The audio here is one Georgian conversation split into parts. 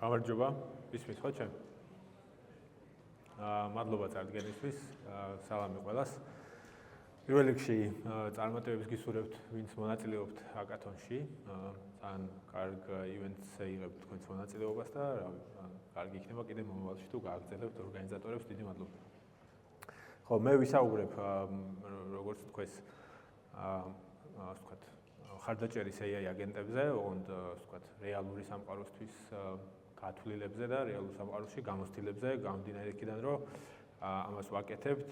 გამარჯობა, ისმის ხო ჩემ? მადლობა წარდგენისთვის, სალამი ყველას. პირველ რიგში წარმატებებს გისურვებთ, ვინც მონაწილეობთ ჰაკათონში. ძალიან კარგ ივენტზე იღებთ თქვენს მონაწილეობას და კარგი იქნება კიდე მომავალში თუ გააგრძელებთ ორგანიზატორებს, დიდი მადლობა. ხო, მე ვისაუბრებ როგორც თქვენ ასე ვთქვათ, ხარდაჭერის AI აგენტებზე, ოღონდ ასე ვთქვათ, რეალური სამყაროსთვის გათვლილებზე და რეალურ სამყაროში გამოცდილებზე, გამომდინარე იქიდან, რომ ამას ვაკეთებთ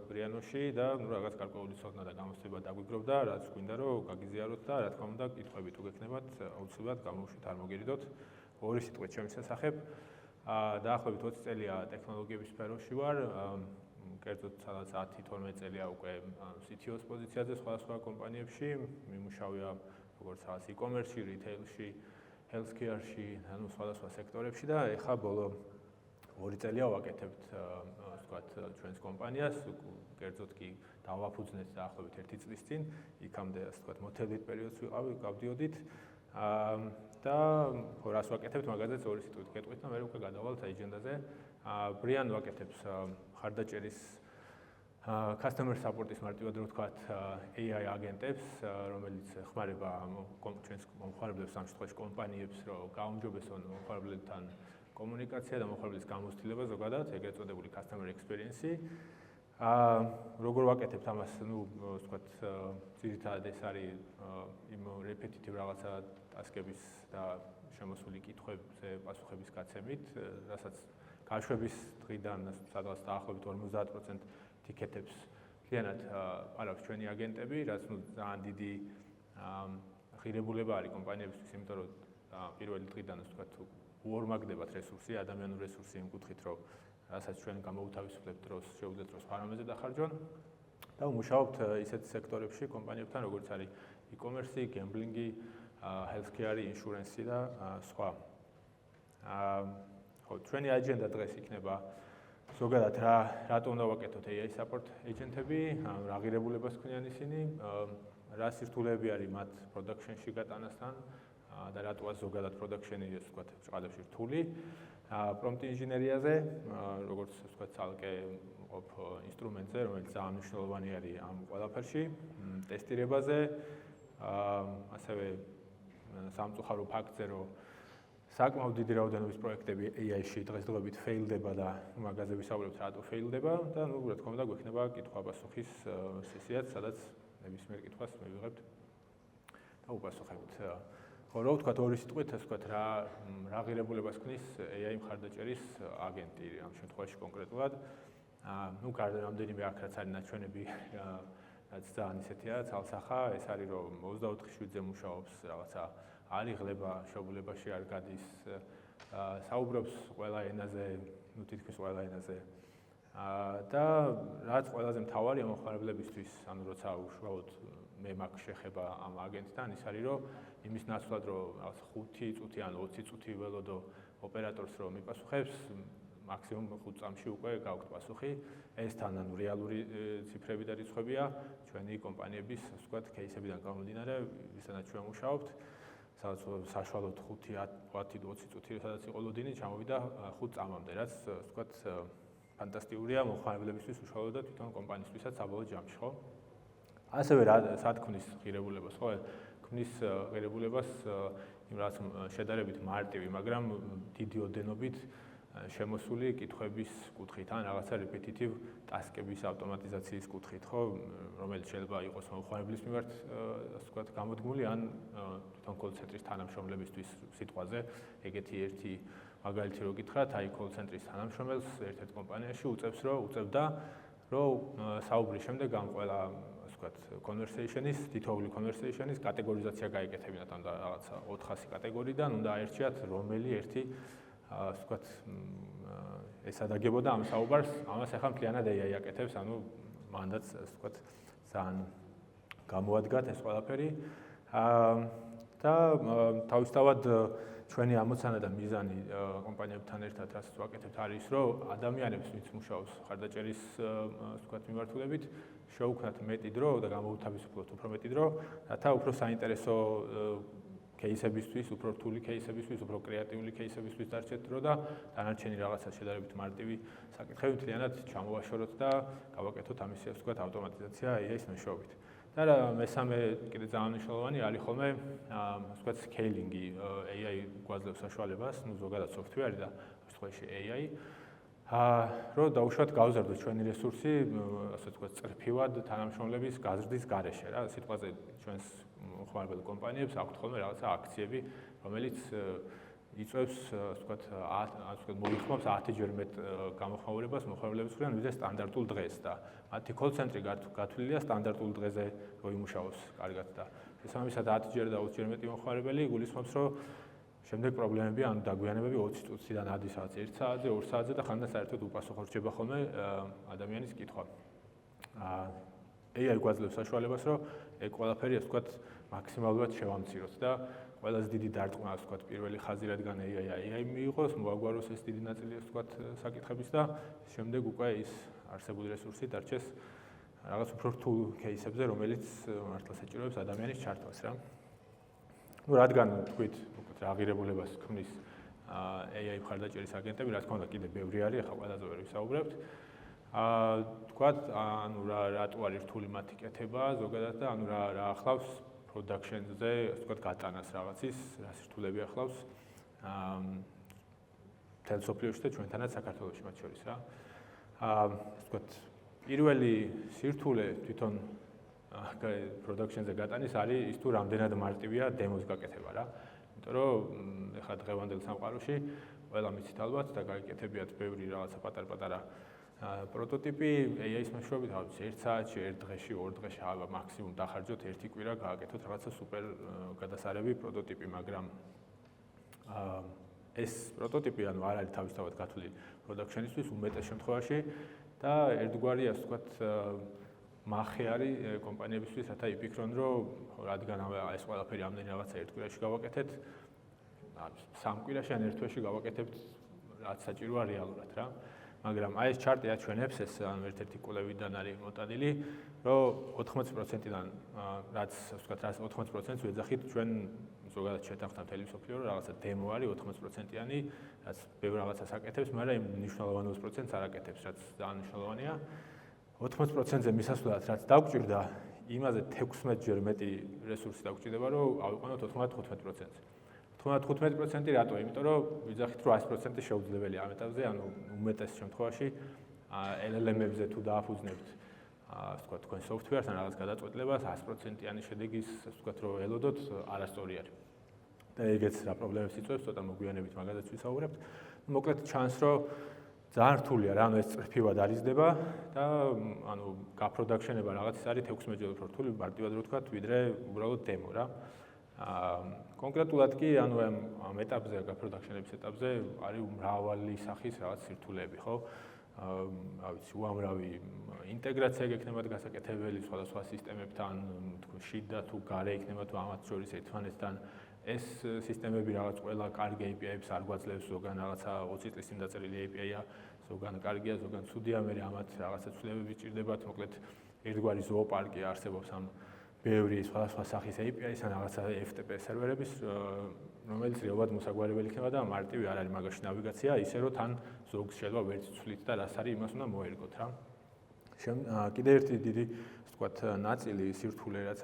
ბრიანოში და რაღაც გარკვეული ცოდნა და გამოცდილება დაგვიგროვდა, რაც გვინდა რომ გაგიზიაროთ და რა თქმა უნდა, კითხვები თუ გექნებათ, აუცილებლად გამოუშვით არ მოგერიდოთ. ორი სიტყვით ჩემს შესახებ. დაახლოებით 20 წელია ტექნოლოგიების სფეროში ვარ. კერძოდ სადაც 10-12 წელია უკვე CTO-ს პოზიციაზე სხვადასხვა კომპანიებში, მიმუშავია როგორც რაღაც e-commerce-ში, retail-ში, healthcare-ში, ანუ სხვადასხვა სექტორებში და ეხლა ბოლო 2 წელია ვაკეთებთ ასე ვთქვათ ჩვენს კომპანიას, კერძოდ კი დავაფუძნეთ დაახლოებით 1 წლის წინ, იქამდე ასე ვთქვათ მოთელით პერიოდს გავდიოდით და რას ვაკეთებთ მაგაზეც ორი სიტყვით გეტყვით და მე უკვე გადავალთ აჯენდაზე. ბრიან ვაკეთებს ხარდაჭერის customer support-ის მარტივად რო ვთქვათ AI აგენტებს, რომელიც ხმარება ჩვენს მომხმარებლებს ამ შემთხვევაში კომპანიებს, რომ გაუმჯობესონ მომხმარებლებთან კომუნიკაცია და მომხმარებლის გამოცდილება ზოგადად, ეგრეთ წოდებული customer experience-ი. როგორ ვაკეთებთ ამას, ასე ვთქვათ, ძირითადად ეს არის იმ repetitive რაღაცა ტასკების და შემოსული კითხვებზე პასუხების გაცემით, რასაც გაშვების დღიდან სადღაც დაახლოებით 50% ტიკეტებს მთლიანად პარავს ჩვენი აგენტები, რაც ძალიან დიდი ღირებულება არის კომპანიებისთვის, იმიტომ რომ პირველი დღიდან ასე ვთქვათ უორმაგდებათ რესურსი, ადამიანური რესურსი იმ კუთხით, რომ რასაც ჩვენ გამოვუთავისუფლებთ დროს, შეუძლიათ დროს ფარამეზე დახარჯონ და ვმუშაობთ ისეთ სექტორებში კომპანიებთან, როგორც არის e-commerce, gambling, healthcare, insurance და სხვა. ხო, ჩვენი აჯენდა დღეს იქნება ზოგადად რატო უნდა ვაკეთოთ AI support agent-ები, რა ღირებულებას ქმნიან ისინი, რა სირთულეები არის მათ production-ში გატანასთან და რატოა ზოგადად production-ი ასე ვთქვათ, ჭყალებში რთული. prompt engineering-ზე, როგორც ასე ვთქვათ, ცალკე მყოფ ინსტრუმენტზე, რომელიც ძალიან მნიშვნელოვანი არის ამ ყველაფერში, ტესტირებაზე, ასევე სამწუხარო ფაქტზე, რომ საკმაოდ დიდი რაოდენობის პროექტები AI-ში დღესდღეობით fail-დება და მაგაზე ვისაუბრებთ, რატო fail-დება და რა თქმა უნდა, გვექნება კითხვა-პასუხის სესიაც, სადაც ნებისმიერ კითხვას მივიღებთ და ვუპასუხებთ. ხო, რა ვთქვათ, ორი სიტყვით, ასე ვთქვათ, რა ღირებულებას ქმნის AI მხარდაჭერის აგენტი ამ შემთხვევაში კონკრეტულად. გარდა რამდენიმე აქ რაც არის ნაჩვენები, რაც ძალიან ისეთია, ცალსახა, ეს არის რომ 24/7-ზე მუშაობს რაღაცა არ იღლება, შობულებაში არ გადის, საუბრობს ყველა ენაზე, თითქმის ყველა ენაზე. და რაც ყველაზე მთავარია მომხმარებლებისთვის, ანუ როცა უშუალოდ მე მაქვს შეხება ამ აგენტთან, ის არის რომ იმის ნაცვლად რომ რაღაც 5 წუთი ან 20 წუთი ველოდო ოპერატორს რომ მიპასუხებს, მაქსიმუმ 5 წამში უკვე გაქვთ პასუხი. ეს თან ანუ რეალური ციფრები და რიცხვებია ჩვენი კომპანიების, ასე ვთქვათ, кейსებიდან გამომდინარე, ვისთანაც ჩვენ მუშაობთ. სადაც საშუალოდ 5-10-20 წუთი სადაც იყო ლოდინი, ჩამოვიდა 5 წამამდე, რაც ვთქვათ, ფანტასტიკურია მომხმარებლებისთვის უშუალოდ და თვითონ კომპანიისთვისაც საბოლოო ჯამში, ხო? ასევე სად ქმნის ღირებულებას, ხო? ქმნის ღირებულებას იმ რაც შედარებით მარტივი, მაგრამ დიდი ოდენობით შემოსული კითხვების კუთხით ან რაღაცა repetitive ტასკების ავტომატიზაციის კუთხით, ხო, რომელიც შეიძლება იყოს მომხმარებლის მიმართ, ასე ვთქვათ, გამოდგმული ან თვითონ call center-ის თანამშრომლებისთვის სიტყვაზე. ეგეთი ერთი მაგალითი რო გითხრათ, აი call center-ის თანამშრომელს ერთ-ერთ კომპანიაში უწევდა, რომ საუბრის შემდეგ ამ ყველა, ასე ვთქვათ, conversation-ის, თითოეული conversation-ის კატეგორიზაცია გაეკეთებინათ, ან რაღაცა 400 კატეგორიიდან უნდა აერჩიათ რომელი ერთი ასე ვთქვათ, ეს ადაგებოდა ამ საუბარს, ამას ახლა მთლიანად AI აკეთებს, ანუ მანდაც ასე ვთქვათ, ძალიან გამოადგათ ეს ყველაფერი. და თავისთავად ჩვენი ამოცანა და მიზანი კომპანიებთან ერთად რასაც ვაკეთებთ არის, რომ ადამიანებს, ვინც მუშაობს ხარდაჭერის ასე ვთქვათ, მიმართულებით, შევუქმნათ მეტი დრო და გამოუთავისუფლოთ უფრო მეტი დრო, რათა უფრო საინტერესო кейსებისთვის, უფრო რთული кейსებისთვის, უფრო კრეატიული кейსებისთვის დარჩეთ დრო და დანარჩენი რაღაცა შედარებით მარტივი საკითხები მთლიანად ჩამოვაშოროთ და გავაკეთოთ ამის ასე ვთქვათ ავტომატიზაცია AI-ის მეშვეობით. და მესამე კიდე ძალიან მნიშვნელოვანი არის ხოლმე ასე ვთქვათ სკეილინგი AI გვაძლევს საშუალებას, ну ზოგადად software და შემთხვევაში AI რომ დაუშვათ გავზარდოთ ჩვენი რესურსი, ასე ვთქვათ, წრფივად თანამშრომლების გაზრდის გარეშე რა. სიტყვაზე ჩვენს მომხმარებელ კომპანიებს აქვთ ხოლმე რაღაცა აქციები, რომელიც იწვევს, ასე ვთქვათ, მოიხმობს 10 ჯერ მეტ გამოხმაურებას მომხმარებლების მხრიდან, ვიდრე სტანდარტულ დღეს და მათი call center-ი გათვლილია სტანდარტულ დღეზე რომ იმუშაოს კარგად და შესაბამისად 10 ჯერ და 20 ჯერ მეტი მომხმარებელი გულისხმობს, რომ შემდეგ პრობლემები ან დაგვიანებები 20 წუთიდან ადის რაღაც 1 საათზე, 2 საათზე და ხანდახან საერთოდ უპასუხო რჩება ხოლმე ადამიანის კითხვა. AI გვაძლევს საშუალებას, რომ ეგ ყველაფერი ასე ვთქვათ მაქსიმალურად შევამციროთ და ყველაზე დიდი დარტყმა ასე ვთქვათ პირველი ხაზი რადგან AI მიიღოს, მოაგვაროს ეს დიდი ნაწილი ასე ვთქვათ საკითხების და შემდეგ უკვე ის არსებული რესურსი დარჩეს რაღაც უფრო რთულ кейსებზე, რომელიც მართლა საჭიროებს ადამიანის ჩართვას რა. ну რადგან თქვით რა ღირებულებას ქმნის AI მხარდაჭერის აგენტები, რა თქმა უნდა კიდე ბევრი არის, ახლა ყველაზე ვერ ვისაუბრებთ. თქვათ, ანუ რატო არის რთული მათი კეთება ზოგადად და ანუ რა ახლავს production-ზე, ასე ვთქვათ, გატანას რაღაცის, რა სირთულეები ახლავს მთელ მსოფლიოში და ჩვენთანაც საქართველოში მათ შორის რა. ასე ვთქვათ, პირველი სირთულე თვითონ production-ზე გატანის არის ის თუ რამდენად მარტივია დემოს გაკეთება რა. იმიტომ რომ ეხლა დღევანდელ სამყაროში ყველა მიცით ალბათ და გაიკეთებიათ ბევრი რაღაცა პატარ-პატარა პროტოტიპი AI-ის მეშვეობით, რაღაც 1 საათში, 1 დღეში, 2 დღეში, აბა მაქსიმუმ დახარჯოთ 1 კვირა გააკეთოთ რაღაცა სუპერ გადასარევი პროტოტიპი, მაგრამ ეს პროტოტიპი ანუ არ არის თავისთავად გათვლილი production-ისთვის უმეტეს შემთხვევაში და ერთგვარი ასე ვთქვათ მახე არის კომპანიებისთვის, რათა იფიქრონ, რომ რადგან ეს ყველაფერი ამდენი რაღაცა 1 კვირაში გავაკეთეთ, 3 კვირაში ან 1 თვეში გავაკეთებთ რაც საჭიროა რეალურად რა. მაგრამ აი ეს ჩარტი აჩვენებს ეს ანუ ერთ-ერთი კვლევიდან არის მოტანილი, რომ 80%-დან რაც ასე ვთქვათ, 80%-ს ვეძახით ჩვენ ზოგადად შეთანხმდა მთელი მსოფლიო, რომ რაღაცა დემო არის 80%-იანი, რაც ბევრ რაღაცას აკეთებს, მაგრამ იმ მნიშვნელოვან 20%-ს არ აკეთებს, რაც ძალიან მნიშვნელოვანია. 80%-ზე მისასვლელად რაც დაგვჭირდა, იმაზე 16 ჯერ მეტი რესურსი დაგვჭირდება, რომ ავიყვანოთ 95%-ზე. 95% რატო? იმიტომ რომ ვიძახით, რომ 100% შეუძლებელია ამ ეტაპზე, ანუ უმეტეს შემთხვევაში LLM-ებზე თუ დააფუძნებთ, ასე ვთქვათ, თქვენ software-ს ან რაღაც გადაწყვეტილებას 100%-იანი შედეგის, ასე ვთქვათ, რომ ელოდოთ, არასწორი არის. და ეგეც რა პრობლემებს იწვევს, ცოტა მოგვიანებით მაგაზეც ვისაუბრებთ. მოკლედ ჩანს, რომ ძალიან რთულია რა, ანუ ეს წრფივად არიზდება და ანუ გაპროდაქშენება რაღაცის არის 16 ჯერ უფრო რთული, მარტივად რო ვთქვათ, ვიდრე უბრალოდ დემო რა. კონკრეტულად კი ანუ ამ ეტაპზე, გაპროდაქშენების ეტაპზე არის მრავალი სახის რაღაც სირთულეები, ხო? რა ვიცი, უამრავი ინტეგრაცია გექნებათ გასაკეთებელი სხვადასხვა სისტემებთან, თქო, შიდა თუ გარე იქნება თუ ამათ შორის ერთმანეთთან. ეს სისტემები რაღაც ყველა კარგი API-ებს არ გვაძლევს, ზოგან რაღაცა 20 წლის წინ დაწერილი API-ა, ზოგან კარგია, ზოგან ცუდია, მე რაღაცა ცვლილებები ჭირდებათ, მოკლედ ერთგვარი ზოოპარკი არსებობს ამ ბევრი სხვადასხვა სახის API-ის ან რაღაცა FTP სერვერების, რომელიც რეალურად მოსაგვარებელი იქნება და მარტივი არ არის მაგაში ნავიგაცია, ისე რომ თან ზოგს შეიძლება ვერც ვცვლით და რას არის იმას უნდა მოერგოთ რა. კიდე ერთი დიდი, ასე ვთქვათ, ნაწილი სირთულე რაც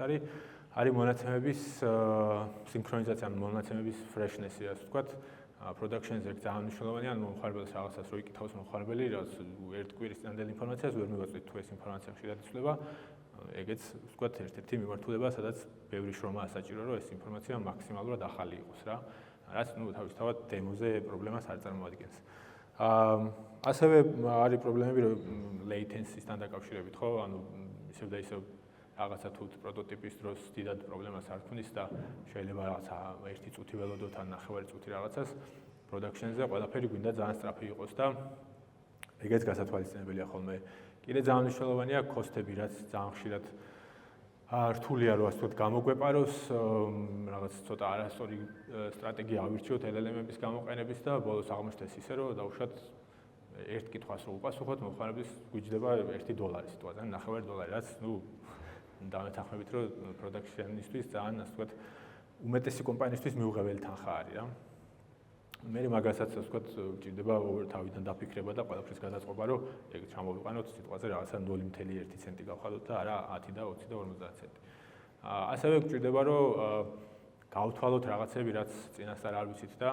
არის მონაცემების სინქრონიზაცია, მონაცემების freshness-ი, ასე ვთქვათ, production-ზე ძალიან მნიშვნელოვანია, ან მომხმარებელს რაღაცას რო იკითხავს მომხმარებელი, რაც ერთ კვირის წინანდელ ინფორმაციას ვერ მივაწვით თუ ეს ინფორმაცია ხშირად იცვლება. ეგეც ვთქვათ ერთ-ერთი მიმართულება, სადაც ბევრი შრომაა საჭირო, რომ ეს ინფორმაცია მაქსიმალურად ახალი იყოს რა. რაც თავისთავად დემოზე პრობლემას არ წარმოადგენს. ასევე არის პრობლემები, რომ latency-სთან დაკავშირებით, ხო? ანუ ისევ და ისევ რაღაცა თუ პროტოტიპის დროს დიდად პრობლემას არ ქმნის და შეიძლება რაღაცა 1 წუთი ველოდოთ ან 9 წუთი რაღაცას production-ზე ყველაფერი გვინდა ძალიან სწრაფი იყოს და ეგეც გასათვალისწინებელია ხოლმე. კიდე ძალიან მნიშვნელოვანია კოსტები, რაც ძალიან ხშირად რთულია რომ ასე ვთქვათ გამოგვეპაროს, რაღაც ცოტა არასწორი სტრატეგია ავირჩიოთ LLM-ების გამოყენების და ბოლოს აღმოჩნდეს ისე რომ დაუშვათ ერთ კითხვას რო უპასუხოთ, მომხმარებლის გვიჯდება $1 სიტყვაზე, ან $9, რაც დამეთანხმებით რომ production-ისთვის ძალიან ასე ვთქვათ უმეტესი კომპანიისთვის მიუღებელი თანხა არის რა. მე მაგასაც ვთქვათ, ჭირდება თავიდან დაფიქრება და ყველაფრის გადაწყობა, რომ ეგ ჩამოვიყვანოთ სიტყვაზე რაღაცა 0.1 ცენტი გავხადოთ და არა 10 და 20 და 50 ცენტი. ასევე გვჭირდება, რომ გავთვალოთ რაღაცები, რაც წინასწარ არ ვიცით და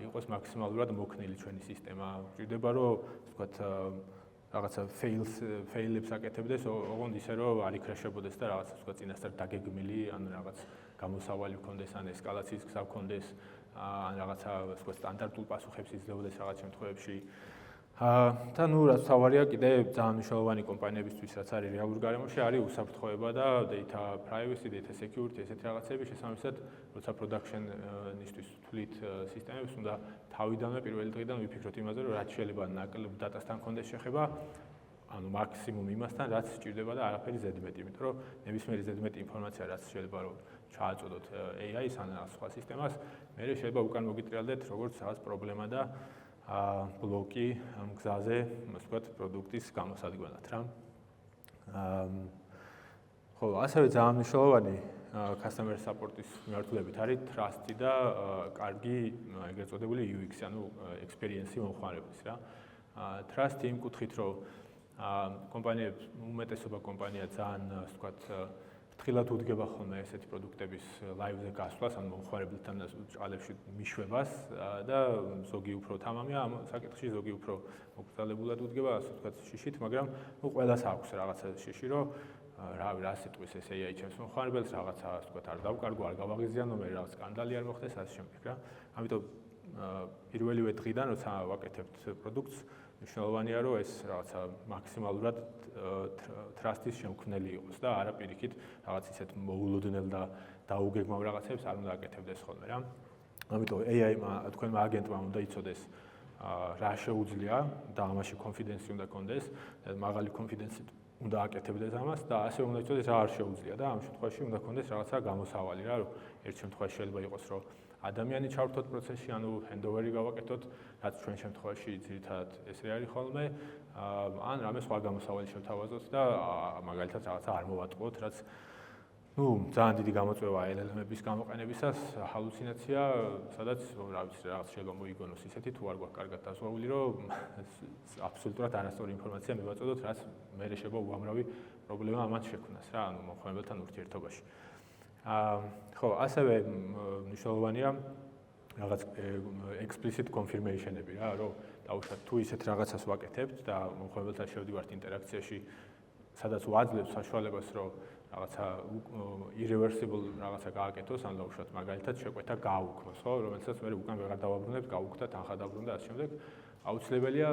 იყოს მაქსიმალურად მოქნილი ჩვენი სისტემა. გვჭირდება, რომ ვთქვათ, რაღაცა fail-ებს აკეთებდეს, ოღონდ ისე, რომ არ იქრაშებოდეს და რაღაცა ვთქვათ, წინასწარ დაგეგმილი, ან რაღაც გამოსავალი გქონდეს, ან ესკალაციის გზა გქონდეს, ან რაღაცა ვთქვათ, სტანდარტულ პასუხებს იძლეოდეს რაღაც შემთხვევებში. და რაც თავარია კიდე ძალიან მნიშვნელოვანი კომპანიებისთვის, რაც არის რეალურ გარემოში, არის უსაფრთხოება და data privacy, data security, ესეთი რაღაცები, შესაბამისად, როცა production-ისთვის თვლით სისტემებს, უნდა თავიდანვე პირველი დღიდან ვიფიქროთ იმაზე, რომ რაც შეიძლება ნაკლებ data-სთან გქონდეს შეხება, ანუ მაქსიმუმ იმასთან, რაც სჭირდება და არაფერი ზედმეტი, იმიტომ რომ ნებისმიერი ზედმეტი ინფორმაცია, რაც შეიძლება რომ ჩააწოდოთ AI-ს ან სხვა სისტემას, მე შეიძლება უკან მოგიტრიალდეთ როგორც რაღაც პრობლემა და ბლოკი გზაზე, ვთქვათ, პროდუქტის გამოსადგენად რა. ხოლო ასევე ძალიან მნიშვნელოვანი customer support-ის მიმართულებით არის trust-ი და კარგი ეგრეთ წოდებული UX-ი, ანუ experience-ი მომხმარებლის რა. Trust-ი იმ კუთხით, რომ კომპანიებს, უმეტესობა კომპანია ძალიან, ვთქვათ, ფრთხილად უდგება ხოლმე ესეთი პროდუქტების live-ზე გასვლას, ან მომხმარებელთან ჭალებში მიშვებას და ზოგი უფრო თამამია ამ საკითხში, ზოგი უფრო მოკრძალებულად უდგება, ასე ვთქვათ, შიშით, მაგრამ ყველას აქვს რაღაცა შიში, რომ რა სიტყვის ეს AI ჩემს მომხმარებელს, რაღაცა, ასე ვთქვათ, არ დავკარგო, არ გავაღიზიანო, მე რაღაც სკანდალი არ მოხდეს, ასე შემდეგ რა. ამიტომ პირველივე დღიდან, როცა ვაკეთებთ პროდუქტს, მნიშვნელოვანია, რომ ეს რაღაცა მაქსიმალურად trust-ის შემქმნელი იყოს და არა პირიქით რაღაც ისეთ მოულოდნელ და დაუგეგმავ რაღაცებს არ უნდა აკეთებდეს ხოლმე რა. ამიტომ AI-მა, თქვენმა აგენტმა უნდა იცოდეს რა შეუძლია და ამაში confidence უნდა კონდეს, მაღალი confidence უნდა აკეთებდეს ამას და ასე უნდა იცოდეს რა არ შეუძლია და ამ შემთხვევაში უნდა კონდეს რაღაცა გამოსავალი რა, რომ ერთ შემთხვევაში შეიძლება იყოს, რომ ადამიანი ჩავრთოთ პროცესში, ანუ handover-ი გავაკეთოთ, რაც ჩვენ შემთხვევაში ძირითადად ესე არის ხოლმე, ან რამე სხვა გამოსავალი შევთავაზოთ და მაგალითად რაღაცა არ მოვატყუოთ, რაც ძალიან დიდი გამოწვევა LLM-ების გამოყენებისას, ჰალუცინაცია, სადაც რა ვიცი, რაღაც შეიძლება მოიგონოს ისეთი თუ არ გვაქვს კარგად დაზღვეული, რომ აბსოლუტურად არასწორი ინფორმაცია მივაწოდოთ, რაც მერე შეიძლება უამრავი პრობლემა ამან შექმნას რა, ანუ მომხმარებელთან ურთიერთობაში. ხო, ასევე მნიშვნელოვანია რაღაც explicit confirmation-ები რა, რომ დაუშვათ თუ ისეთ რაღაცას ვაკეთებთ და მომხმარებელთან შევდივართ ინტერაქციაში, სადაც ვაძლევთ საშუალებას, რომ რაღაცა irreversible რაღაცა გააკეთოს, ან დაუშვათ მაგალითად შეკვეთა გააუქმოს, ხო, რომელსაც მე უკან ვეღარ დავაბრუნებთ, გაუქმდა, თანხა დაბრუნდა, ასე შემდეგ. აუცილებელია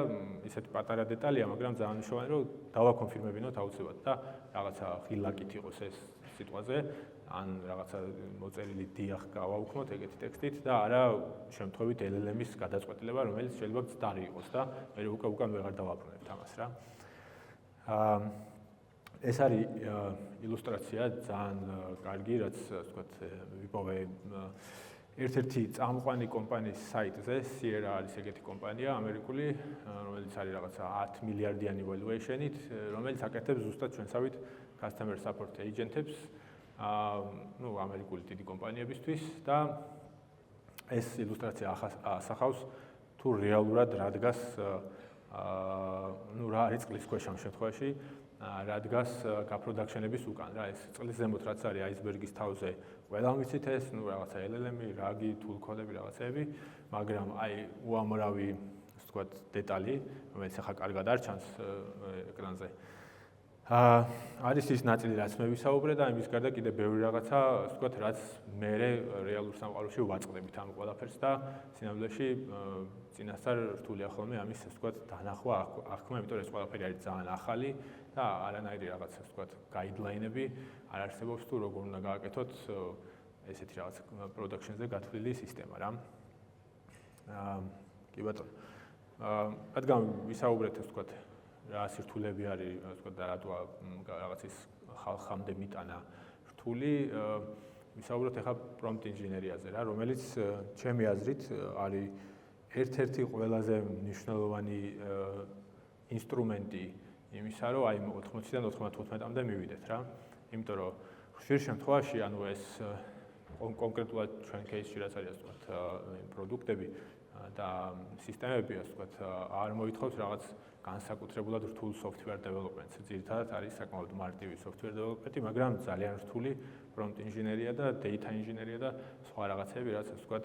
ისეთი პატარა დეტალია, მაგრამ ძალიან მნიშვნელოვანია, რომ დავაკონფირმებინოთ აუცილებლად და რაღაცა ღილაკით იყოს ეს სიტყვაზე, ან რაღაცა მოწერილი დიახ გავაუქმოთ ეგეთი ტექსტით და არა შემთხვევით LLM-ის გადაწყვეტილება, რომელიც შეიძლება ცდარი იყოს და მე უკან ვეღარ დავაბრუნებთ ამას რა. ეს არის ილუსტრაცია ძალიან კარგი, რაც ვთქვათ, ვიპოვე ერთ-ერთი წამყვანი კომპანიის საიტზე, Sierra არის ეგეთი კომპანია ამერიკული, რომელიც არის რაღაცა 10 მილიარდიანი valuation-ით, რომელიც აკეთებს ზუსტად ჩვენსავით customer support agent-ებს, ამერიკული დიდი კომპანიებისთვის და ეს ილუსტრაცია ასახავს თუ რეალურად რა დგას, რა არის წყლის ქვეშ ამ შემთხვევაში, რა დგას გაპროდაქშენების უკან რა, ეს წყლის ზემოთ რაც არის აისბერგის თავზე, ყველამ ვიცით ეს, რაღაცა LLM-ი, რაგი, tool code-ები, რაღაცეები, მაგრამ აი უამრავი, ასე ვთქვათ, დეტალი, რომელიც ახლა კარგად არ ჩანს ეკრანზე. არის ის ნაწილი, რაც მე ვისაუბრე და იმის გარდა კიდე ბევრი რაღაცა, ასე ვთქვათ, რაც მე რეალურ სამყაროში ვაწყდებით ამ ყველაფერს და სინამდვილეში წინასწარ რთულია ხოლმე ამის, ასე ვთქვათ, დანახვა აღქმა, იმიტომ რომ ეს ყველაფერი არის ძალიან ახალი და არანაირი რაღაც, ასე ვთქვათ, გაიდლაინები არ არსებობს თუ როგორ უნდა გააკეთოთ ესეთი რაღაც production-ზე გათვლილი სისტემა რა. კი ბატონო. რადგან ვისაუბრეთ, ასე ვთქვათ, რა სირთულეები არის, ასე ვთქვათ, და რატო რაღაცის ხალხამდე მიტანა რთული, ვისაუბროთ ახლა prompt engineering-ზე რა, რომელიც ჩემი აზრით არის ერთ-ერთი ყველაზე მნიშვნელოვანი ინსტრუმენტი იმისა, რომ აი 80-დან 95-მდე მივიდეთ რა. იმიტომ რომ ხშირ შემთხვევაში, ანუ ეს კონკრეტულად ჩვენ кейსში რაც არის ასე ვთქვათ პროდუქტები და სისტემები ასე ვთქვათ არ მოითხოვს რაღაც განსაკუთრებულად რთულ software development-ს. ძირითადად არის საკმაოდ მარტივი software development-ი, მაგრამ ძალიან რთული prompt engineering-ია და data engineering-ია და სხვა რაღაცები, რაც ასე ვთქვათ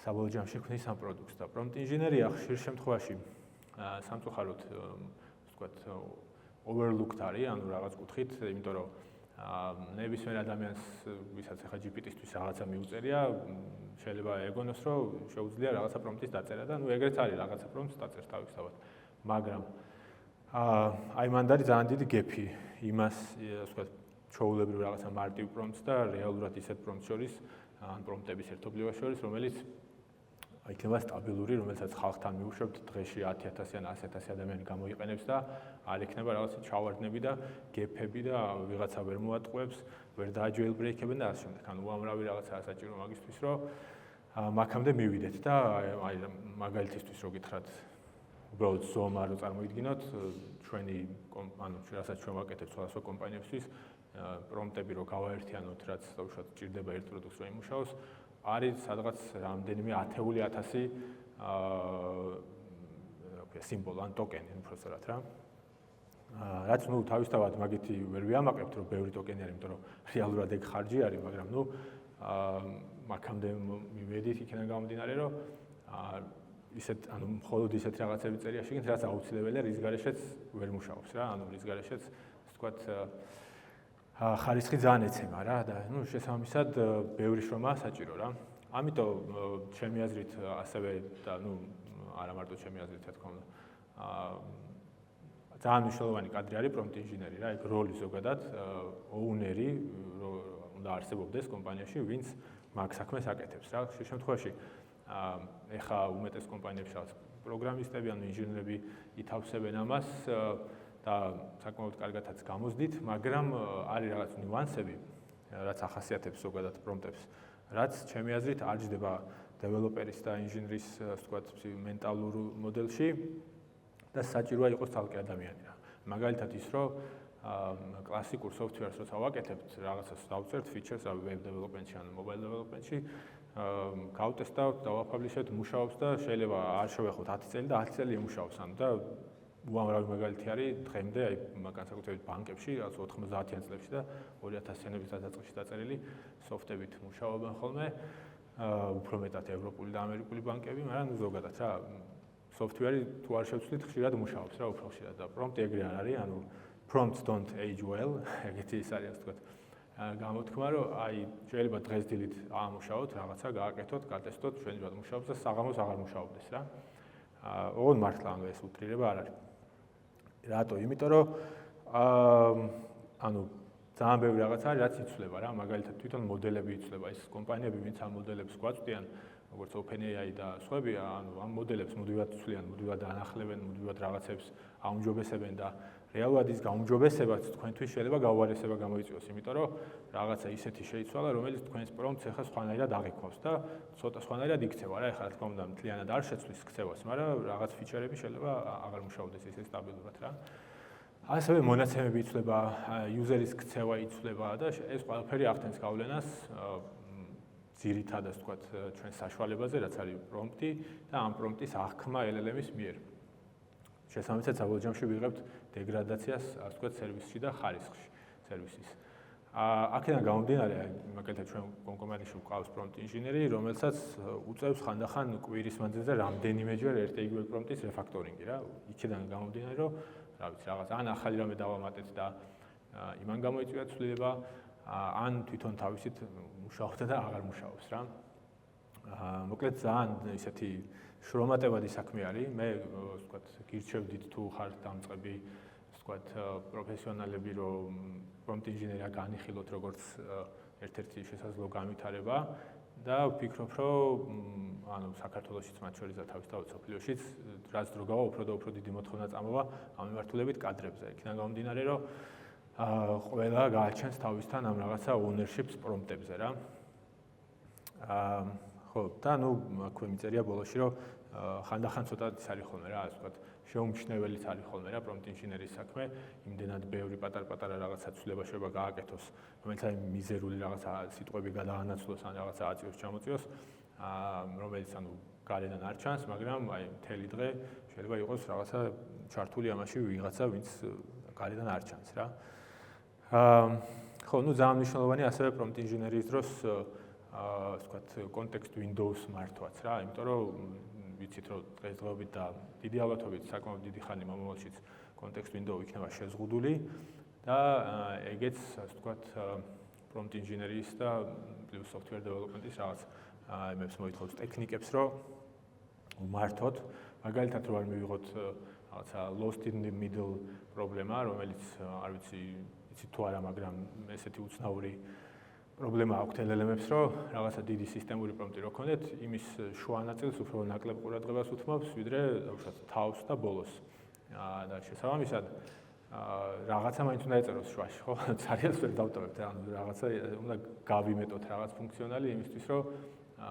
საბოლოო ჯამში ქმნის ამ პროდუქტს. და prompt engineering-ია ხშირ შემთხვევაში სამწუხაროდ ვთქვათ overlooked არის, ანუ რაღაც კუთხით, იმიტომ რომ ნებისმიერ ადამიანს, ვისაც ახლა GPT-ისთვის რაღაცა მიუწერია, შეიძლება ეგონოს, რომ შეუძლია რაღაცა პრომპტის დაწერა და ეგრეთ არის რაღაცა პრომპტს დაწერს თავისთავად. მაგრამ აი მანდ არის ძალიან დიდი გეფი იმას, ასე ვთქვათ, ჩვეულებრივ რაღაცა მარტივ პრომპტს და რეალურად ისეთ პრომპტს შორის, ან პრომპტების ერთობლივას შორის, რომელიც იქნება სტაბილური, რომელსაც ხალხთან მიუშვებთ დღეში 10,000 ან 100,000 ადამიანი გამოიყენებს და არ იქნება რაღაცა ჩავარდნები და გეფები და ვიღაცა ვერ მოატყუებს, ვერ დააჯეილბრეიქებენ და ასე შემდეგ. ანუ უამრავი რაღაცაა საჭირო მაგისთვის, რომ მაგამდე მივიდეთ და აი მაგალითისთვის რო გითხრათ, უბრალოდ ზომა რო წარმოიდგინოთ, ჩვენი ანუ რასაც ჩვენ ვაკეთებთ სხვადასხვა კომპანიებისთვის, პრომპტები რო გავაერთიანოთ, რაც უშუალოდ ჭირდება ერთ პროდუქტს რომ იმუშაოს, არის სადღაც რამდენიმე 10,000 სიმბოლო ან ტოკენი უბრალოდ რა. რაც ნუ თავისთავად მაგითი ვერ ვიამაყებთ, რომ ბევრი ტოკენი არის, იმიტომ რომ რეალურად ეგ ხარჯი არის, მაგრამ ნუ მაგამდე მივედით იქიდან გამომდინარე, რომ ისეთ ანუ მხოლოდ ისეთ რაღაცები წერია შეგინთ, რაც აუცილებელია, რის გარეშეც ვერ მუშაობს რა, ანუ რის გარეშეც ასე ვთქვათ ხარისხი ძალიან ეცემა რა და ნუ შესაბამისად ბევრი შრომა საჭირო რა. ამიტომ ჩემი აზრით ასევე და ნუ არა მარტო ჩემი აზრით რა თქმა უნდა ძალიან მნიშვნელოვანი კადრი არის prompt engineering რა, ეგ როლი ზოგადად ოუნერი უნდა არსებობდეს კომპანიაში, ვინც მაგ საქმეს აკეთებს რა. ხშირ შემთხვევაში ეხა უმეტეს კომპანიებში რაღაც პროგრამისტები ან ინჟინერები ითავსებენ ამას და საკმაოდ კარგადაც გამოსდით, მაგრამ არის რაღაც ნიუანსები, რაც ახასიათებს ზოგადად პრომპტებს, რაც ჩემი აზრით არ ჯდება დეველოპერის და ინჟინრის, ასე ვთქვათ, მენტალურ მოდელში და საჭიროა იყოს თალკე ადამიანი რა. მაგალითად ის, რომ კლასიკურ software-ს როცა ვაკეთებთ, რაღაცას დავწერთ features-ს, web development-ში ან mobile development-ში, გავტესტავთ, დავაფაბლიშებთ, მუშაობს და შეიძლება არ შევეხოთ 10 წელი და 10 წელი იმუშაოს, ანუ და უამრავი მაგალითი არის დღემდე აი განსაკუთრებით ბანკებში, რაც 90-იან წლებში და 2000-იანების დასაწყისში დაწერილი სოფტებით მუშაობენ ხოლმე, უფრო მეტად ევროპული და ამერიკული ბანკები, მაგრამ ზოგადად რა software-ი თუ არ შევცვლით, ხშირად მუშაობს რა, უფრო ხშირად და prompt ეგრე არ არის, ანუ prompts don't age well, ეგეთი ის არის, ასე ვთქვათ. გამოთქმა, რომ აი შეიძლება დღეს დილით აამუშაოთ, რაღაცა გააკეთოთ, გატესტოთ, ჩვენივად მუშაობს და საღამოს აღარ მუშაობდეს რა. ოღონდ მართლა ანუ ეს უტრირება არ არის. რატო? იმიტომ რომ ანუ ძალიან ბევრი რაღაც არის, რაც იცვლება რა, მაგალითად თვითონ მოდელები იცვლება, ის კომპანიები, ვინც ამ მოდელებს გვაწვდიან, როგორც OpenAI და სხვები, ანუ ამ მოდელებს მუდმივად ცვლიან, მუდმივად ანახლებენ, მუდმივად რაღაცებს აუმჯობესებენ და რეალურად ის გაუმჯობესებაც თქვენთვის შეიძლება გაუარესება გამოიწვიოს, იმიტომ რომ რაღაცა ისეთი შეიცვალა, რომელიც თქვენს პრომპტს ახლა სხვანაირად აღიქვავს და ცოტა სხვანაირად იქცევა რა, ახლა რა თქმა უნდა მთლიანად არ შეცვლის ქცევას, მაგრამ რაღაც ფიჩერები შეიძლება აღარ მუშაობდეს ისე სტაბილურად რა. ასევე მონაცემები იცვლება, იუზერის ქცევა იცვლება და ეს ყველაფერი ახდენს გავლენას ძირითადად ვთქვათ ჩვენს საშუალებაზე, რაც არის პრომპტი და ამ პრომპტის აღქმა LLM-ის მიერ. შესაბამისად საბოლოო ჯამში ვიღებთ დეგრადაციას, ასე ვთქვათ, სერვისში და ხარისხში სერვისის. აქედან გამომდინარე, მაგალითად ჩვენ კომპანიაში ვყავს prompt engineer-ი, რომელსაც უწევს ხანდახან კვირის მანძილზე რამდენიმეჯერ ერთ-იგივე პრომპტის რეფაქტორინგი რა. იქედან გამომდინარე, რომ რა ვიცი, რაღაც ან ახალი რამე დავამატეთ და იმან გამოიწვია ცვლილება, ან თვითონ თავისით მუშაობდა და აღარ მუშაობს რა. მოკლედ ძალიან ისეთი შრომატევადი საქმე არის. მე ვთქვათ, გირჩევდით თუ ხართ დამწყები, ვთქვათ, პროფესიონალები, რომ prompt engineer-ია განიხილოთ როგორც ერთ-ერთი შესაძლო განვითარება და ვფიქრობ, რომ ანუ საქართველოშიც მათ შორის და თავისთავად სოფლიოშიც რაც დრო გავა, უფრო და უფრო დიდი მოთხოვნა წამოვა ამ მიმართულებით კადრებზე. იქიდან გამომდინარე, რომ ყველა გააჩენს თავისთან ამ რაღაცა ownership-ს პრომპტებზე რა. ხო, და ნუ აქვე მიწერია ბოლოში, რომ ხანდახან ცოტაც არის ხოლმე რა, ასე ვთქვათ, შეუმჩნეველიც არის ხოლმე რა პრომპტ ინჟინერიის საქმე, იმდენად ბევრი პატარ-პატარა რაღაცა ცვლილება შეიძლება გააკეთოს, რომელიც აი მიზერული რაღაცა სიტყვები გადაანაცვლოს ან რაღაცა აწიოს ჩამოწიოს, რომელიც ანუ გარედან არ ჩანს, მაგრამ აი მთელი დღე შეიძლება იყოს რაღაცა ჩართული ამაში ვიღაცა, ვინც გარედან არ ჩანს რა. ხო, ну ძალიან მნიშვნელოვანი ასევე პრომპტ ინჟინერიის დროს ასე ვთქვათ, კონტექსტ Windows მართვაც რა, იმიტომ რომ ვიცით რომ დღესდღეობით და დიდი ალბათობით საკმაოდ დიდი ხანი მომავალშიც კონტექსტ Windows იქნება შეზღუდული და ეგეც ასე ვთქვათ პრომპტ ინჟინერიის და პლუს software development-ის რაღაც იმებს მოითხოვს ტექნიკებს რომ მართოთ, მაგალითად რომ არ მივიღოთ რაღაცა lost in the middle პრობლემა, რომელიც არ ვიცი თუ არა, მაგრამ ესეთი უცნაური პრობლემა აქვს LLM-ებს, რომ რაღაცა დიდი სისტემური პრომპტი რო ქონდეთ, იმის შუა ნაწილს უფრო ნაკლებ ყურადღებას უთმობს, ვიდრე უშუალოდ თავს და ბოლოს. და შესაბამისად, რაღაცა მაინც უნდა ეწეროს შუაში, ხო? ცარიელს ვერ დავტოვებთ, ანუ რაღაცა უნდა გავიმეტოთ რაღაც ფუნქციონალი იმისთვის, რომ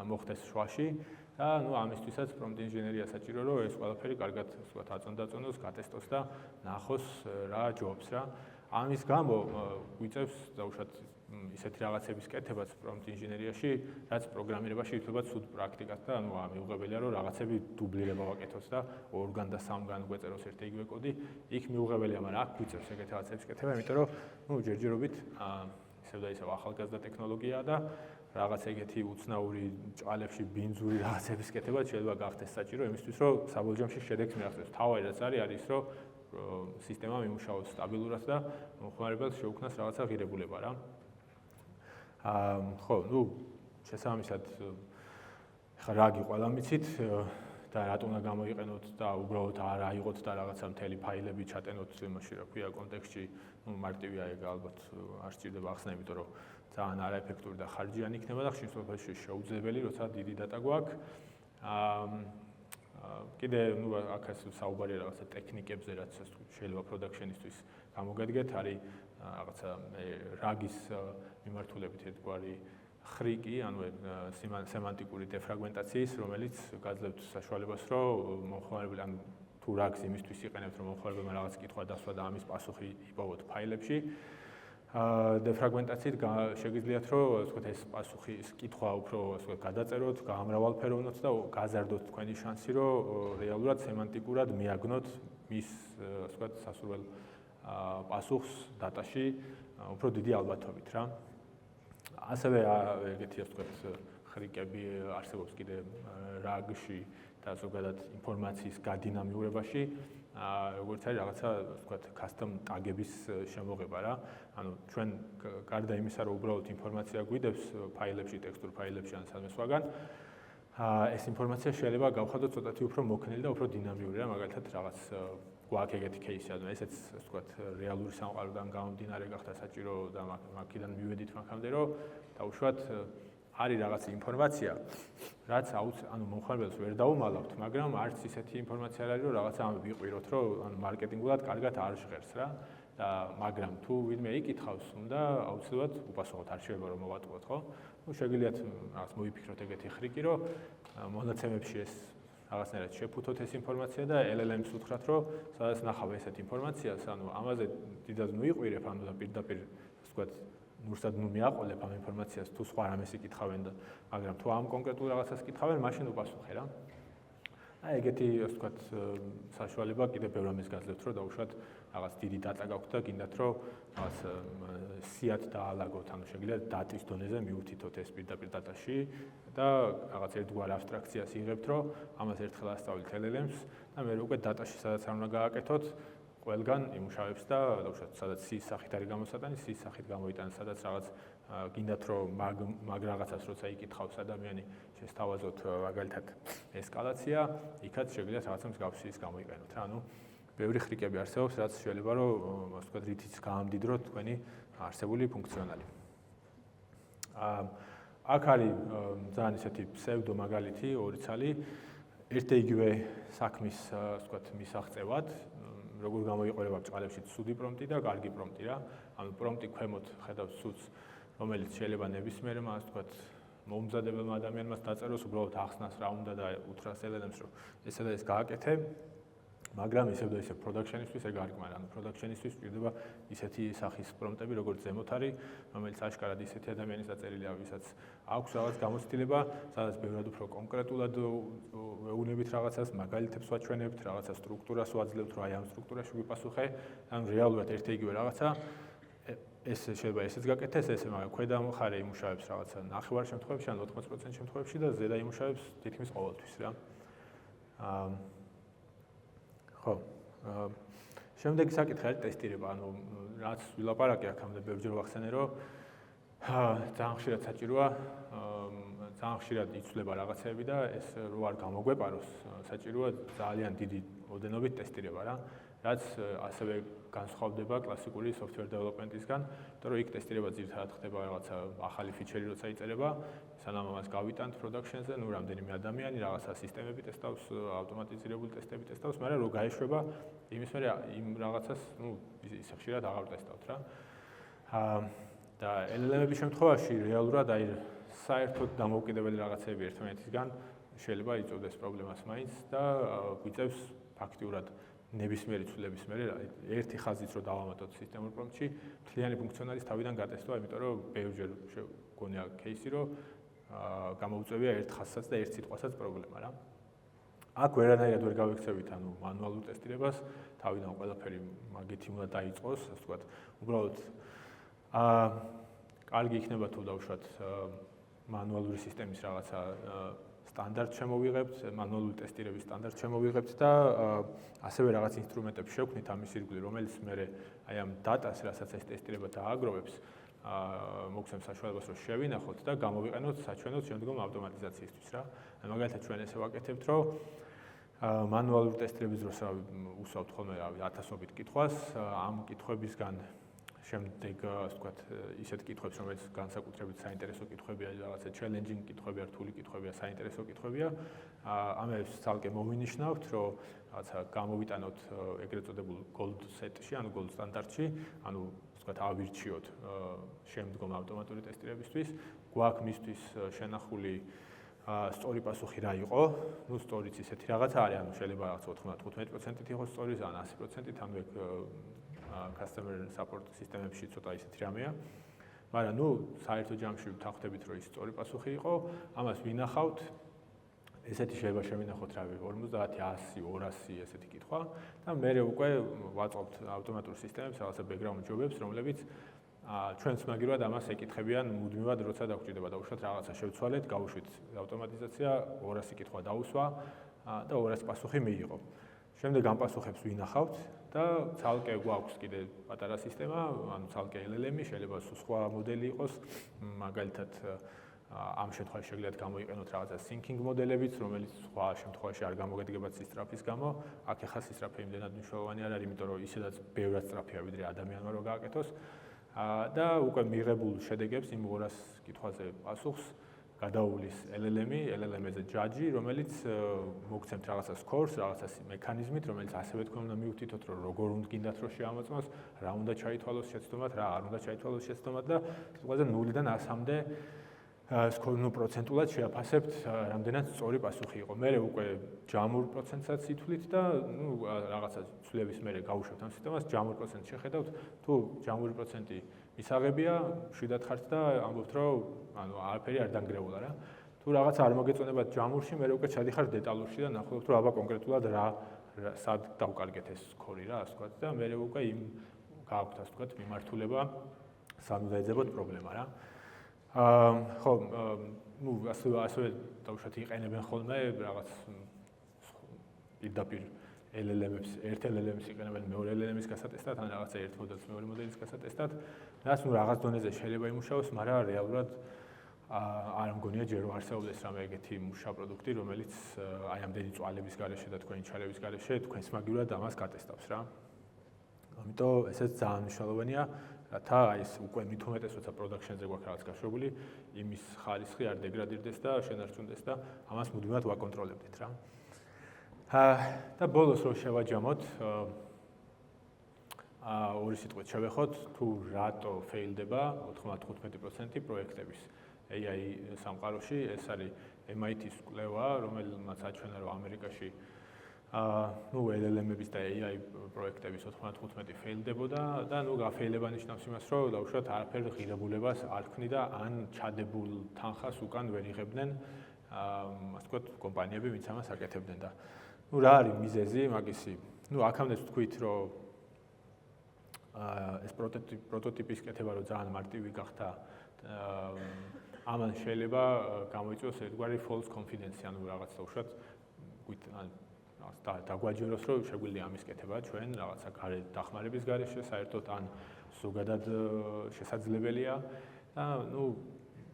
მოხდეს შუაში და ნუ ამისთვისაც პრომპტ ინჟინერია საჭირო, რომ ეს ყველაფერი კარგად ვთქვათ, აწონდაწონოს, გატესტოს და ნახოს რა ჯობს რა. ამის გამო გვიწევს დაუშვათ ისეთი რაღაცების კეთებაც პრომპტ ინჟინერიაში, რაც პროგრამირებაში ითვლება ცუდ პრაქტიკად და ანუ მიუღებელია რომ რაღაცები დუბლირება ვაკეთოს და 2-გან და 3-გან გვეწეროს ერთ იგივე კოდი, იქ მიუღებელია, მაგრამ აქ გვიწევს ეგეთ რაღაცების კეთება, იმიტომ რომ ნუ ჯერჯერობით ისევ და ისევ ახალგაზრდა ტექნოლოგიაა და რაღაც ეგეთი უცნაური ჭალებში ბინძური რაღაცების კეთება შეიძლება გახდეს საჭირო იმისთვის, რომ საბოლოო შედეგს მიაღწიოს. თავი რაც არის ის, რომ სისტემა მიმუშაოს სტაბილურად და მომხმარებელს შეუქმნას რაღაცა ღირებულება რა. ხო, ну, შესაბამისად ხა რაგი ყველა მიცით და რატომ უნდა გამოიყენოთ და უბრალოდ არ აიღოთ და რაღაცა მთელი ფაილები ჩატენოთ იმაში, რა ქვია, კონტექსტში, ну, მარტივია ეგ ალბათ არ სჭირდება ახსნა, იმიტომ რომ ძალიან არაეფექტური და ხარჯიანი იქნება და ხშირ შემთხვევაში შეუძლებელი, როცა დიდი დატა გვაქვს. კიდე, ну, აქაც საუბარია რაღაცა ტექნიკებზე, რაც შეიძლება პროდაქშენისთვის გამოგადგეთ, არის რაღაცა რაგის მიმართულებით ერთგვარი ხრიკი, ანუ სემანტიკური დეფრაგმენტაციის, რომელიც გაძლევთ საშუალებას, რომ მომხმარებელი ან თუ რაგს იმისთვის იყენებთ, რომ მომხმარებელმა რაღაც კითხვა დასვა და ამის პასუხი იპოვოთ ფაილებში. დეფრაგმენტაციით შეგიძლიათ, რომ ვთქვათ, ეს პასუხი, ეს კითხვა უფრო ვთქვათ, გადაწეროთ, გაამრავალფეროვნოთ და გაზარდოთ თქვენი შანსი, რომ რეალურად სემანტიკურად მიაგნოთ მის, ვთქვათ, სასურველ პასუხს დატაში უფრო დიდი ალბათობით რა. ასევე ეგეთი ვთქვათ, ხრიკები არსებობს კიდე რაგში და ზოგადად ინფორმაციის გადინამიურებაში, როგორც არის რაღაცა ვთქვათ, custom tag-ების შემოღება რა. ანუ ჩვენ გარდა იმისა, რომ უბრალოდ ინფორმაცია გვიდევს ფაილებში, ტექსტურ ფაილებში ან სადმე სხვაგან, ეს ინფორმაცია შეიძლება გავხადოთ ცოტათი უფრო მოქნილი და უფრო დინამიური რა, მაგალითად რაღაც გვაქვს ეგეთი кейსი, ანუ ესეც ვთქვათ, რეალური სამყაროდან გამომდინარე გახდა საჭირო და მაგიდან მივედით მაგამდე, რომ დაუშვათ არის რაღაც ინფორმაცია, რაც ანუ მომხმარებელს ვერ დაუმალავთ, მაგრამ არც ისეთი ინფორმაცია არ არის, რომ რაღაცა ამ ვიყვიროთ, რომ ანუ მარკეტინგულად კარგად არ ჟღერს რა. და მაგრამ თუ ვინმე იკითხავს, უნდა აუცილებლად უპასუხოთ, არ შეიძლება რომ მოვატყუოთ, ხო? ნუ შეგიძლიათ რაღაც მოიფიქროთ ეგეთი ხრიკი, რომ მონაცემებში ეს რაღაცნაირად შეფუთოთ ეს ინფორმაცია და LLM-ს უთხრათ, რომ სადაც ნახავ ესეთ ინფორმაციას, ანუ ამაზე დიდად მივიყვირებ, ანუ და პირდაპირ ვთქვათ, ნურსად მიაყოლებ ამ ინფორმაციას, თუ სხვა რამეს იკითხავენ და მაგრამ თუ ამ კონკრეტულ რაღაცას იკითხავენ, მაშინ უპასუხე რა. აი ეგეთი ვთქვათ, საშუალება კიდევ ბევრ რამეს გაძლევთ, რომ დაუშვათ რაღაც დიდი დატა გაქვთ და გინდათ, რომ რაღაც სიათ დაალაგოთ, ანუ შეგიძლიათ დატის დონეზე მიუთითოთ ეს პირდაპირ დატაში და რაღაც ერთგვარ აბსტრაქციას იღებთ, რომ ამას ერთხელ ასწავლით LLM-ს და მე უკვე დატაში სადაც არ უნდა გააკეთოთ, ყველგან იმუშავებს და დაუშვათ, სადაც სიის სახით არის გამოსატანი, სიის სახით გამოიტანს, სადაც რაღაც გინდათ, რომ მაგ რაღაცას როცა იკითხავს ადამიანი, შესთავაზოთ მაგალითად ესკალაცია, იქაც შეგიძლიათ რაღაცა მსგავსი ის გამოიყენოთ რა, ანუ ბევრი ხრიკები არსებობს, რაც შეიძლება რომ ვთქვათ, რითიც გაამდიდროთ თქვენი არსებული ფუნქციონალი. აქ არის ძალიან ისეთი ფსევდო მაგალითი, ორი ცალი, ერთ იგივე საქმის, ვთქვათ, მისაღწევად, როგორ გამოიყურება ბჭყალებში ცუდი პრომპტი და კარგი პრომპტი რა. ანუ პრომპტი ქვემოთ ხედავს ცუდს, რომელიც შეიძლება ნებისმიერმა, ვთქვათ, მომზადებელმა ადამიანმა დაწეროს უბრალოდ ახსნას რა უნდა და უთხრას LLM-ს რომ ესა და ეს გააკეთე, მაგრამ ისევ და ისევ production-ისთვის ეგ არ გმარ, ანუ production-ისთვის ჭირდება ისეთი სახის პრომპტები, როგორც ზემოთ არის, რომელიც აშკარად ისეთი ადამიანის დაწერილია, ვისაც აქვს რაღაც გამოცდილება, სადაც ბევრად უფრო კონკრეტულად ვეუბნებით რაღაცას, მაგალითებს ვაჩვენებთ, რაღაცა სტრუქტურას ვაძლევთ, რომ აი ამ სტრუქტურაში ვიპასუხე, ანუ რეალურად ერთი იგივე რაღაცა ეს შეიძლება ესეც გაკეთდეს, ესე მაგრამ ქვედა მხარე იმუშავებს რაღაცა 9 შემთხვევაში, ან 80% შემთხვევებში და ზედა იმუშავებს თითქმის ყოველთვის რა. ხო. შემდეგი საკითხი არის ტესტირება, ანუ რაც ვილაპარაკე აქამდე ბევრჯერ ვახსენე, რომ ძალიან ხშირად საჭიროა, ძალიან ხშირად იცვლება რაღაცები და ეს რო არ გამოგვეპაროს, საჭიროა ძალიან დიდი ოდენობით ტესტირება რა. რაც ასევე განსხვავდება კლასიკური software development-ისგან, იმიტომ რომ იქ ტესტირება ძირითადად ხდება რაღაცა ახალი ფიჩერი როცა იწერება, სანამ ამას გავიტანთ production-ზე, ნუ რამდენიმე ადამიანი რაღაცა სისტემები ტესტავს, ავტომატიზირებული ტესტები ტესტავს, მაგრამ რო გაეშვება, იმის მერე იმ რაღაცას, ნუ ისე ხშირად აღარ ტესტავთ რა. და LLM-ების შემთხვევაში რეალურად აი საერთოდ დამოუკიდებელი რაღაცები ერთმანეთისგან შეიძლება იწვევდეს პრობლემას მაინც და გვიწევს ფაქტიურად ნებისმიერი ცვლილების მერე ერთი ხაზით რო დავამატოთ სისტემურ პრომპტში, მთლიანი ფუნქციონალის თავიდან გატესტვა, იმიტომ რომ ბევრჯერ გონია кейსი, რომ გამოუწევია ერთ ხაზსაც და ერთ სიტყვასაც პრობლემა რა. აქ ვერანაირად ვერ გავიქცევით, ანუ მანუალურ ტესტირებას, თავიდან ყველაფერი მაგეთი უნდა დაიწყოს, ასე ვთქვათ, უბრალოდ კარგი იქნება თუ დავუშვათ მანუალური სისტემის რაღაცა სტანდარტ შემოვიღებთ, მანუალური ტესტირების სტანდარტ შემოვიღებთ და ასევე რაღაც ინსტრუმენტებს შევქმნით ამის ირგვლივ, რომელიც მერე აი ამ დატას, რასაც ეს ტესტირება დააგროვებს, მოგცემს საშუალებას, რომ შევინახოთ და გამოვიყენოთ საჩვენოდ შემდგომ ავტომატიზაციისთვის რა. მაგალითად ჩვენ ესე ვაკეთებთ, რომ მანუალური ტესტირების დროს უსვავთ ხოლმე 1000-ობით კითხვას, ამ კითხვებისგან შემდეგ ასე ვთქვათ, ისეთ კითხვებს, რომელიც განსაკუთრებით საინტერესო კითხვებია, რაღაცა challenging კითხვებია, რთული კითხვებია, საინტერესო კითხვებია. ამებს ცალკე მოვინიშნავთ, რომ რაღაცა გამოვიტანოთ ეგრეთ წოდებულ gold set-ში, ანუ gold სტანდარტში, ანუ ასე ვთქვათ, ავირჩიოთ შემდგომ ავტომატური ტესტირებისთვის. გვაქვს მისთვის შენახული სწორი პასუხი რა იყო? ნუ სწორიც ისეთი რაღაცა არის, ანუ შეიძლება რაღაც 95%-ით იყოს სწორი, ან 100%-ით, ანუ ეგ customer support სისტემებში ცოტა ისეთი რამეა. მაგრამ ნუ საერთო ჯამში ვთანხმდებით, რომ ის სწორი პასუხი იყო, ამას ვინახავთ. ესეთი შეიძლება შევინახოთ რავი 50, 100, 200 ესეთი კითხვა და მე უკვე ვაწყობთ ავტომატურ სისტემებს, რაღაცა background job-ებს, რომლებიც ჩვენს მაგივრად ამას ეკითხებიან მუდმივად, როცა დაგვჭირდება დავუშვათ რაღაცა შევცვალეთ, გავუშვით ავტომატიზაცია, 200 კითხვა დაუსვა და 200 პასუხი მიიღო. შემდეგ ამ პასუხებს ვინახავთ და ცალკე გვაქვს კიდე პატარა სისტემა, ანუ ცალკე LLM-ი, შეიძლება სხვა მოდელი იყოს, მაგალითად ამ შემთხვევაში შეგიძლიათ გამოიყენოთ რაღაცა thinking მოდელებიც, რომელიც სხვა შემთხვევაში არ გამოგედგებათ სისწრაფის გამო. აქ ახლა სისწრაფე იმდენად მნიშვნელოვანი არ არის, იმიტომ რომ ისედაც ბევრად სწრაფია ვიდრე ადამიანმა რო გააკეთოს. და უკვე მიღებულ შედეგებს იმ 200 კითხვაზე პასუხს გადაუვლის LLM-ზე judge-ი, რომელიც მოგცემთ რაღაცა scores, რაღაცა მექანიზმით, რომელიც ასევე თქვენ უნდა მიუთითოთ, რომ როგორ უნდა გინდათ რომ შეამოწმოს, რა უნდა ჩაითვალოს შეცდომად, რა არ უნდა ჩაითვალოს შეცდომად და სიტყვაზე 0-დან 100-მდე სკორნუ პროცენტულად შეაფასებთ, რამდენად სწორი პასუხი იყო. მე უკვე ჯამურ პროცენტსაც ითვლით და ნუ რაღაცა ცვლილების მერე გავუშვებთ ამ სისტემას, ჯამურ პროცენტს შეხედავთ, თუ ჯამური პროცენტი მისაღებია, შვიდად ხართ და ამბობთ, რომ ანუ არაფერი არ დანგრეულა რა. თუ რაღაცა არ მოგეწონებათ ჯამურში, მე უკვე ჩადიხარ დეტალურში და ნახულობთ, რომ აბა კონკრეტულად რა სად დავკარგეთ ეს სკორი რა, ასე ვთქვათ და მე უკვე იმ გააქვთ, ასე ვთქვათ, მიმართულება სამ დაეძებოთ პრობლემა რა. ხო, ნუ ასევე დავუშვათ იყენებენ ხოლმე რაღაც პირდაპირ LLM-ებს, ერთ LLM-ს იყენებენ მეორე LLM-ის გასატესტად, ან რაღაცა ერთ მოდელს მეორე მოდელის გასატესტად. რაც ნუ რაღაც დონეზე შეიძლება იმუშაოს, მაგრამ რეალურად არ მგონია ჯერ რომ არსებობდეს რამე ეგეთი მუშა პროდუქტი, რომელიც აი ამდენი წვალების გარეშე და თქვენი ჩარების გარეშე თქვენს მაგივრად ამას გატესტავს რა. ამიტომ ესეც ძალიან მნიშვნელოვანია. რათა აი ეს უკვე მით უმეტეს როცა production-ზე გვაქვს რაღაც გაშვებული, იმის ხარისხი არ დეგრადირდეს და შენარჩუნდეს და ამას მუდმივად ვაკონტროლებდეთ რა. და ბოლოს რო შევაჯამოთ, ორი სიტყვით შევეხოთ, თუ რატო ფეილდება 95% პროექტების AI სამყაროში, ეს არის MIT-ის კვლევა, რომელმაც აჩვენა, რომ ამერიკაში LLM-ების და AI პროექტების 95 ფეილდებოდა და გაფეილება ნიშნავს იმას, რომ დაუშვათ არაფერ ღირებულებას არ ქმნიდა ან ჩადებულ თანხას უკან ვერ იღებდნენ ასე ვთქვათ კომპანიები, ვინც ამას აკეთებდნენ და რა არის მიზეზი მაგისი? აქამდე ვთქვით, რომ ეს პროტოტიპის კეთება რომ ძალიან მარტივი გახდა ამან შეიძლება გამოიწვიოს ერთგვარი false confidence, ანუ რაღაც დაუშვათ დაგვაჯეროს, რომ შეგვიძლია ამის კეთება ჩვენ რაღაცა გარე დახმარების გარეშე საერთოდ ან ზოგადად შესაძლებელია და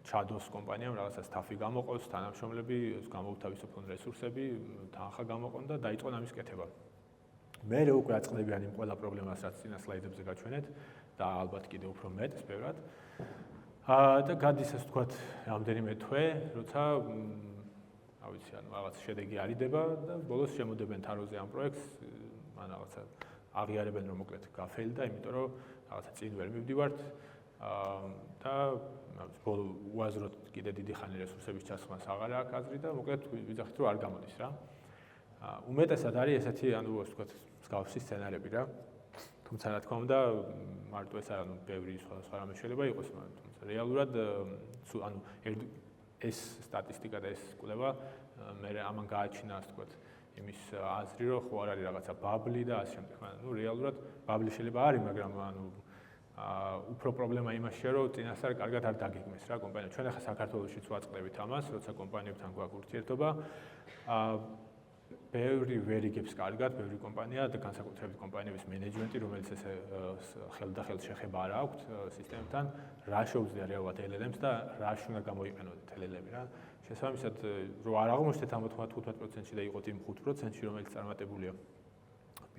ჩადოს კომპანიამ რაღაცა სტაფი გამოყოს, თანამშრომლები გამოუთავისუფლონ რესურსები, თანხა გამოყონ და დაიწყონ ამის კეთება. მე უკვე აწყდებიან იმ ყველა პრობლემას, რაც წინა სლაიდებზე გაჩვენეთ და ალბათ კიდევ უფრო მეტს ბევრად. და გადის ასე ვთქვათ რამდენიმე თვე, როცა ვიცი, ანუ რაღაც შედეგი არიდება და ბოლოს შემოდებენ თაროზე ამ პროექტს, ან რაღაცა აღიარებენ, რომ მოკლედ გაფეილდა, იმიტომ რომ რაღაცა წინ ვერ მივდივართ და ბოლო უაზროდ კიდე დიდი ხანი რესურსების ჩასხმას აღარ აქვს აზრი და მოკლედ ვიძახით, რომ არ გამოდის რა. უმეტესად არის ესეთი, ანუ ასე ვთქვათ, მსგავსი სცენარები რა. თუმცა რა თქმა უნდა, მარტო ეს არა, ბევრი სხვა რამე შეიძლება იყოს, თუმცა რეალურად ანუ ეს სტატისტიკა და ეს კვლევა მე ამან გააჩინა ასე ვთქვათ იმის აზრი, რომ ხო არ არის რაღაცა ბაბლი და ასე შემდეგ. რეალურად ბაბლი შეიძლება არის, მაგრამ უფრო პრობლემა იმაშია, რომ წინასწარ კარგად არ დაგეგმეს რა კომპანია. ჩვენ ახლა საქართველოშიც ვაწყდებით ამას, როცა კომპანიებთან გვაქვს ურთიერთობა. ბევრი ვერ იგებს კარგად, ბევრი კომპანია და განსაკუთრებით კომპანიების მენეჯმენტი, რომელიც ესე ხელდახელ შეხება არ აქვთ სისტემთან, რა შეუძლია რეალურად LLM-ს და რა უნდა გამოიყენოთ LLM-ი რა. შესაბამისად, რომ არ აღმოჩნდეთ ამ 95%-ში და იყოთ იმ 5%-ში, რომელიც წარმატებულია.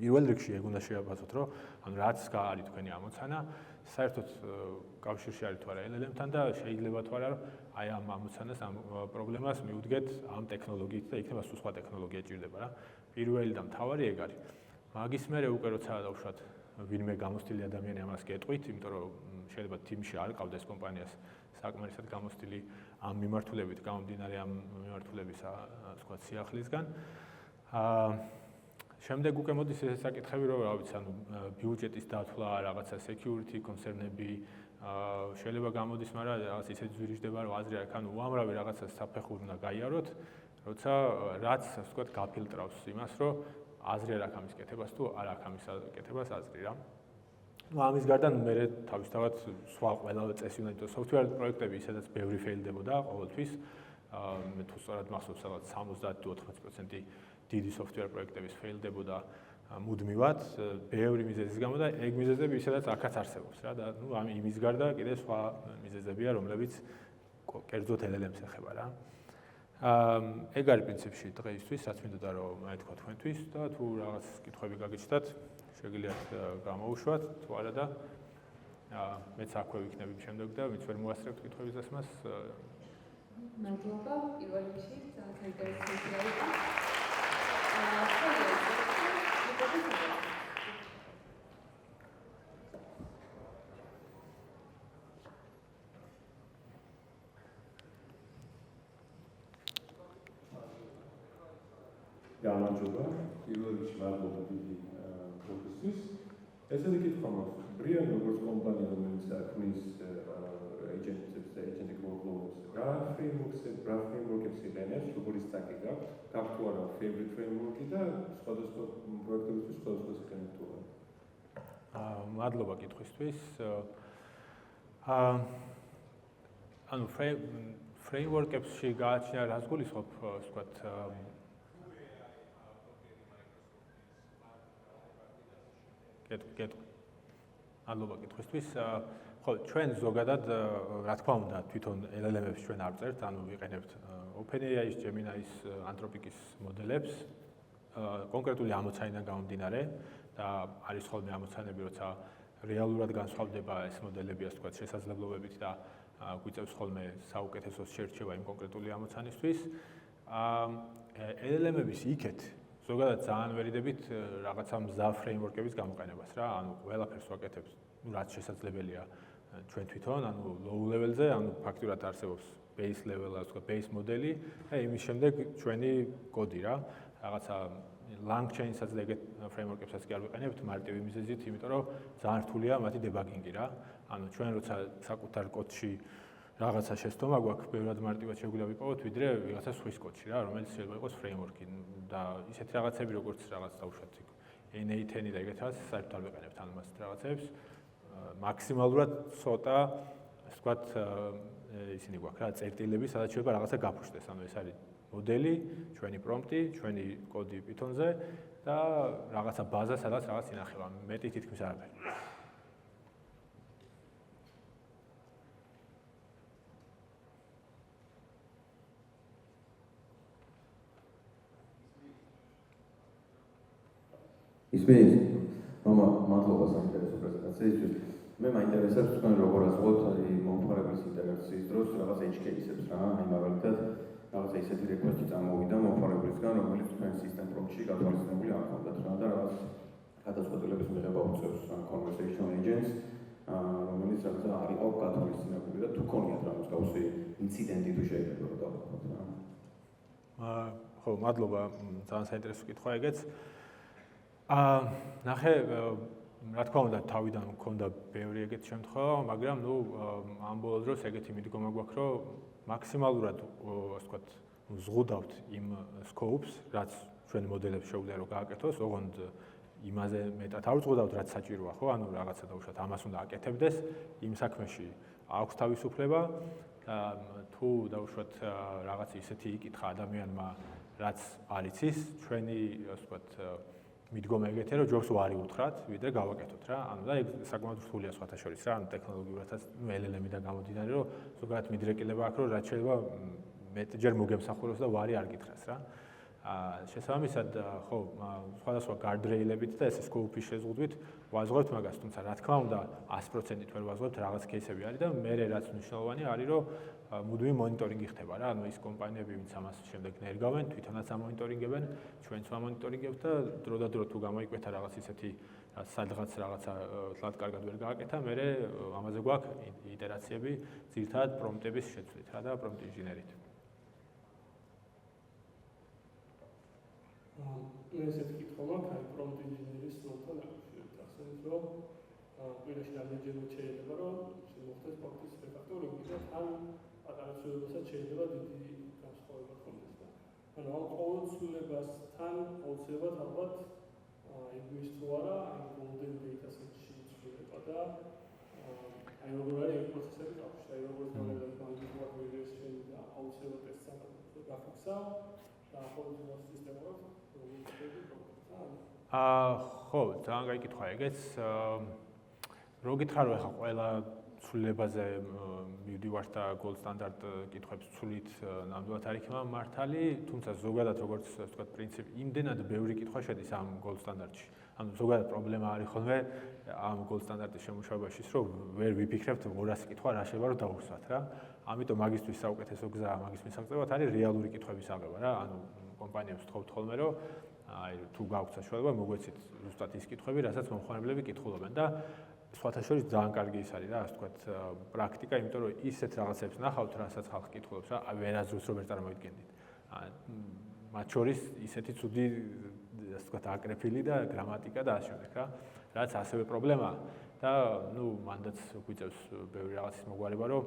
პირველ რიგში ეგ უნდა შეაბაზოთ, რომ ანუ რაც არის თქვენი ამოცანა, საერთოდ კავშირში არის თუ არა LLM-თან და შეიძლება თუ არა აი ამ ამოცანას, ამ პრობლემას მიუდგეთ ამ ტექნოლოგიით და იქნება სულ სხვა ტექნოლოგია ჭირდება რა. პირველი და მთავარი ეგ არის. მაგის მერე უკვე როცა დავუშვათ ვინმე გამოცდილი ადამიანი ამას გეტყვით, იმიტომ რომ შეიძლება თიმში არ ყავდეს კომპანიას საკმარისად გამოცდილი ამ მიმართულებით, გამომდინარე ამ მიმართულების სხვა სიახლისგან. შემდეგ უკვე მოდის ეს საკითხები, რომ რა ვიცი, ანუ ბიუჯეტის დათვლა, რაღაცა security კონცერნები შეიძლება გამოდის, მაგრამ რაღაც ისეთ ზვირიჟდება, რომ აზრი არ აქვს, ანუ უამრავი რაღაცა საფეხური უნდა გაიაროთ, როცა რაც ასე ვთქვათ გაფილტრავს იმას, რომ აზრი არ აქვს ამის კეთებას თუ არ აქვს ამის კეთებას აზრი რა. ამის გარდა მე თავისთავად სხვა ყველა წესი უნდა იყოს software პროექტები, ისედაც ბევრი ფეილდებოდა ყოველთვის. მე თუ სწორად მახსოვს, რაღაც 70 თუ 80% დიდი software პროექტების ფეილდებოდა მუდმივად, ბევრი მიზეზის გამო და ეგ მიზეზები ისედაც აქაც არსებობს რა და ამ იმის გარდა კიდე სხვა მიზეზებია, რომლებიც კერძოდ LLM-ს ეხება რა. ეგ არის პრინციპში დღეისთვის, რაც მინდოდა რომ მეთქვა თქვენთვის და თუ რაღაც კითხვები გაგიჩნდათ, შეგიძლიათ გამოუშვათ, თუ არა და მეც აქვე ვიქნები შემდეგ და ვინც ვერ მოასწრებთ კითხვების დასმას. მადლობა, პირველ რიგში ძალიან საინტერესო იყო. გამარჯობა, პირველ რიგში მადლობა დიდი პროფესიის. ესეთი კითხვა მაქვს. ბრიან როგორც კომპანია, რომელიც ქმნის agent-ებს და agentic workflows-ებს, რა framework-ებს იყენებს, როგორი სტაკი გაქვთ, გაქვთ თუ არა favorite framework-ი და სხვადასხვა პროექტებისთვის სხვადასხვა იყენებთ თუ არა? მადლობა კითხვისთვის. ანუ framework-ებში გააჩნია რას გულისხმობ, ვთქვათ, მადლობა კითხვისთვის. ხო, ჩვენ ზოგადად, რა თქმა უნდა, თვითონ LLM-ებს ჩვენ არ წერთ, ანუ ვიყენებთ OpenAI-ის, Gemini-ის, Anthropic-ის მოდელებს, კონკრეტული ამოცანიდან გამომდინარე და არის ხოლმე ამოცანები, როცა რეალურად განსხვავდება ეს მოდელები, ასე ვთქვათ, შესაძლებლობებით და გვიწევს ხოლმე საუკეთესოს შერჩევა იმ კონკრეტული ამოცანისთვის. LLM-ების იქეთ ზოგადად ძალიან ვერიდებით რაღაცა მზა ფრეიმვორკების გამოყენებას რა, ანუ ყველაფერს ვაკეთებთ, რაც შესაძლებელია ჩვენ თვითონ, ანუ low level-ზე, ანუ ფაქტურად არსებობს base level, ასე ვთქვათ, base მოდელი და იმის შემდეგ ჩვენი კოდი რა, რაღაცა long chain-საც და ეგეთ framework-ებსაც კი არ ვიყენებთ მარტივი მიზეზით, იმიტომ რომ ძალიან რთულია მათი დებაგინგი რა. ანუ ჩვენ როცა საკუთარ კოდში რაღაცა შეცდომა გვაქვს, ბევრად მარტივად შეგვიძლია ვიპოვოთ, ვიდრე ვიღაცა სხვის კოდში რა, რომელიც შეიძლება იყოს framework-ი და ისეთი რაღაცები, როგორც რაღაც დაუშვათ N8-ი და ეგეთაც საერთოდ არ ვიყენებთ ანუ მას რაღაცებს. მაქსიმალურად ცოტა, ასე ვთქვათ, ისინი გვაქვს რა, წერტილები, სადაც შეიძლება რაღაცა გაფუშტდეს. ანუ ეს არის მოდელი, ჩვენი პრომპტი, ჩვენი კოდი Python-ზე და რაღაცა ბაზა, სადაც რაღაც ინახება. მეტი თითქმის არაფერი. ისმის, მადლობა საინტერესო პრეზენტაციისთვის. მე მაინტერესებს თქვენ როგორ აზღოთ მომხმარებლის ინტერაქციის დროს რაღაც edge case-ებს რა, აი მაგალითად რაღაცა ისეთი request-ი წარმოვიდა მომხმარებლისგან, რომელიც თქვენ system prompt-ში გათვალისწინებული არ ჰქონდათ რა და რაღაც გადაწყვეტილების მიღება უწევს conversation agents, რომელიც რაღაცა არ იყო გათვალისწინებული და თუ ქონიათ რა მსგავსი ინციდენტი თუ შეიძლება რომ დავაყოთ რა. ხო, მადლობა, ძალიან საინტერესო კითხვა ეგეც. ნახე, რა თქმა უნდა, თავიდან მქონდა ბევრი ეგეთი შემთხვევა, მაგრამ ნუ ამ ბოლო დროს ეგეთი მიდგომა გვაქვს, რომ მაქსიმალურად, ასე ვთქვათ, ზღუდავთ იმ scope-ს, რაც ჩვენი მოდელებს შეუძლია რომ გააკეთოს, ოღონდ იმაზე მეტად არ ზღუდავთ, რაც საჭიროა, ხო? ანუ რაღაცა დაუშვათ, ამას უნდა აკეთებდეს, იმ საქმეში აქვს თავისუფლება და თუ დაუშვათ რაღაც ისეთი იკითხა ადამიანმა, რაც არ იცის, ჩვენი, ასე ვთქვათ, მიდგომა ეგეთია, რომ ჯობს ვარი უთხრათ, ვიდრე გავაკეთოთ რა. ანუ და ეგ საკმაოდ რთულია სხვათა შორის რა, ანუ ტექნოლოგიურადაც LLM-დან გამომდინარე, რომ ზოგადად მიდრეკილება აქვს, რომ რაც შეიძლება მეტჯერ მოგემსახუროს და ვარი არ გითხრას რა. შესაბამისად, ხო, სხვადასხვა guardrail-ებით და ეს scope-ის შეზღუდვით ვაზღობთ მაგას, თუმცა რა თქმა უნდა 100%-ით ვერ ვაზღობთ, რაღაც кейსები არის და მე რაც მნიშვნელოვანია არის, რომ მუდმივი მონიტორინგი ხდება რა, ანუ ის კომპანიები, ვინც ამას შემდეგ ნერგავენ, თვითონაც ამონიტორინგებენ, ჩვენც ამონიტორინგებთ და დრო და დრო თუ გამოიკვეთა რაღაც ისეთი სადღაც რაღაცა თლად კარგად ვერ გააკეთა, მე ამაზე გვაქვს iterაციები, ძირითადად პრომპტების შეცვლით რა და პრომპტ ინჟინერით. ესეთი კითხვა მაქვს, აი პრომპტ ინჟინერის როლთან აკავშირებით, ახსენეთ, რომ პირაში რამდენჯერმე შეიძლება, რომ მოხდეს პრომპტის რეფაქტორინგი და თან პატარა ცვლილებასაც შეიძლება დიდი განსხვავება ჰქონდეს და ანუ ამ ყოველ ცვლილებასთან აუცილებლად ალბათ იგვის თუ არა, აი golden data set-ში ცვლილება და აი როგორ არის ეს პროცესები კავშირი, აი როგორ მაგალითად მაგალითად regression და აუცილებლად ტესტს დაფიქსავ და ხოლმე სისტემურად ხო, ძალიან კაი კითხვა ეგეც. რო გითხარ რომ ახლა ყველა ცვლილებაზე მივდივართ და gold standard კითხვებს ცვლით, ნამდვილად არ იქნება მართალი, თუმცა ზოგადად როგორც ვთქვათ, პრინციპი, იმდენად ბევრი კითხვა შედის ამ gold standard-ში. ანუ ზოგადად პრობლემა არის ხოლმე ამ gold standard-ის შემუშავებაში, რომ ვერ ვიფიქრებთ 200 კითხვა რა შეიძლება რომ დავუსვათ რა. ამიტომ მაგისთვის საუკეთესო გზა მაგის მისაღწევად არის რეალური კითხვების აღება რა. ანუ კომპანიებს ვთხოვთ ხოლმე რომ აი თუ გაქვთ საშუალება მოგვეცით ზუსტად ის კითხვები, რასაც მომხმარებლები კითხულობენ და სხვათა შორის ძალიან კარგი ის არის რა, ასე ვთქვათ, პრაქტიკა, იმიტომ რომ ისეთ რაღაცებს ნახავთ, რასაც ხალხი კითხულობს რა, ვერაზრუს რომ ვერ წარმოვიდგენდით. მათ შორის ისეთი ცუდი, ასე ვთქვათ, აკრეფილი და გრამატიკა და ასე შემდეგ რა, რაც ასევე პრობლემაა და ნუ მანდაც გვიწევს ბევრი რაღაცის მოგვარება, რომ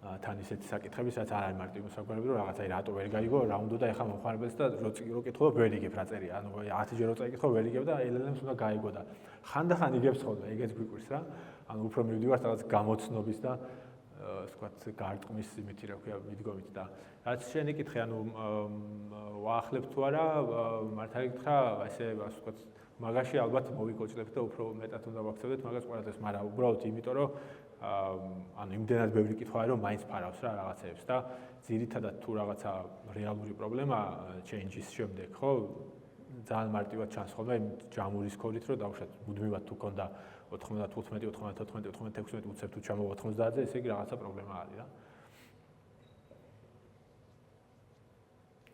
თან ისეთი საკითხები, სადაც არ არის მარტივი მოსაგვარებელი, რომ რაღაცა რატო ვერ გაიგო, რა უნდა და ეხლა მომხმარებელს და რო კითხულობ, ვერ იგებ რა წერია. ანუ 10-ჯერ რო წაიკითხო, ვერ იგებ და LLM-ს უნდა გაიგო და ხანდახან იგებს ხოლმე, ეგეც გვიკვირს რა. ანუ უფრო მივდივართ რაღაც გამოცნობის და ასე ვთქვათ, გარტყმის იმითი რა ქვია, მიდგომით და რაც შენ იკითხე, ანუ ვაახლებ თუ არა, მართალი გითხრა, ესე ვთქვათ, მაგაში ალბათ მოვიკოჭდებთ და უფრო მეტად უნდა ვაქცევდეთ მაგას ყველასას, მაგრამ უბრალოდ იმიტომ რომ ანუ იმდენად ბევრი კითხვა არის, რომ მაინც ფარავს რა რაღაცეებს და ძირითადად თუ რაღაცა რეალური პრობლემა change-ის შემდეგ, ხო? ძალიან მარტივად ჩანს ხოლმე იმ ჯამურის კოდით, რომ დავუშვათ, მუდმივად თუ ქონდა 95, 94, 96 უცებ თუ ჩამოვა 90-ზე, ესე იგი რაღაცა პრობლემა არის რა.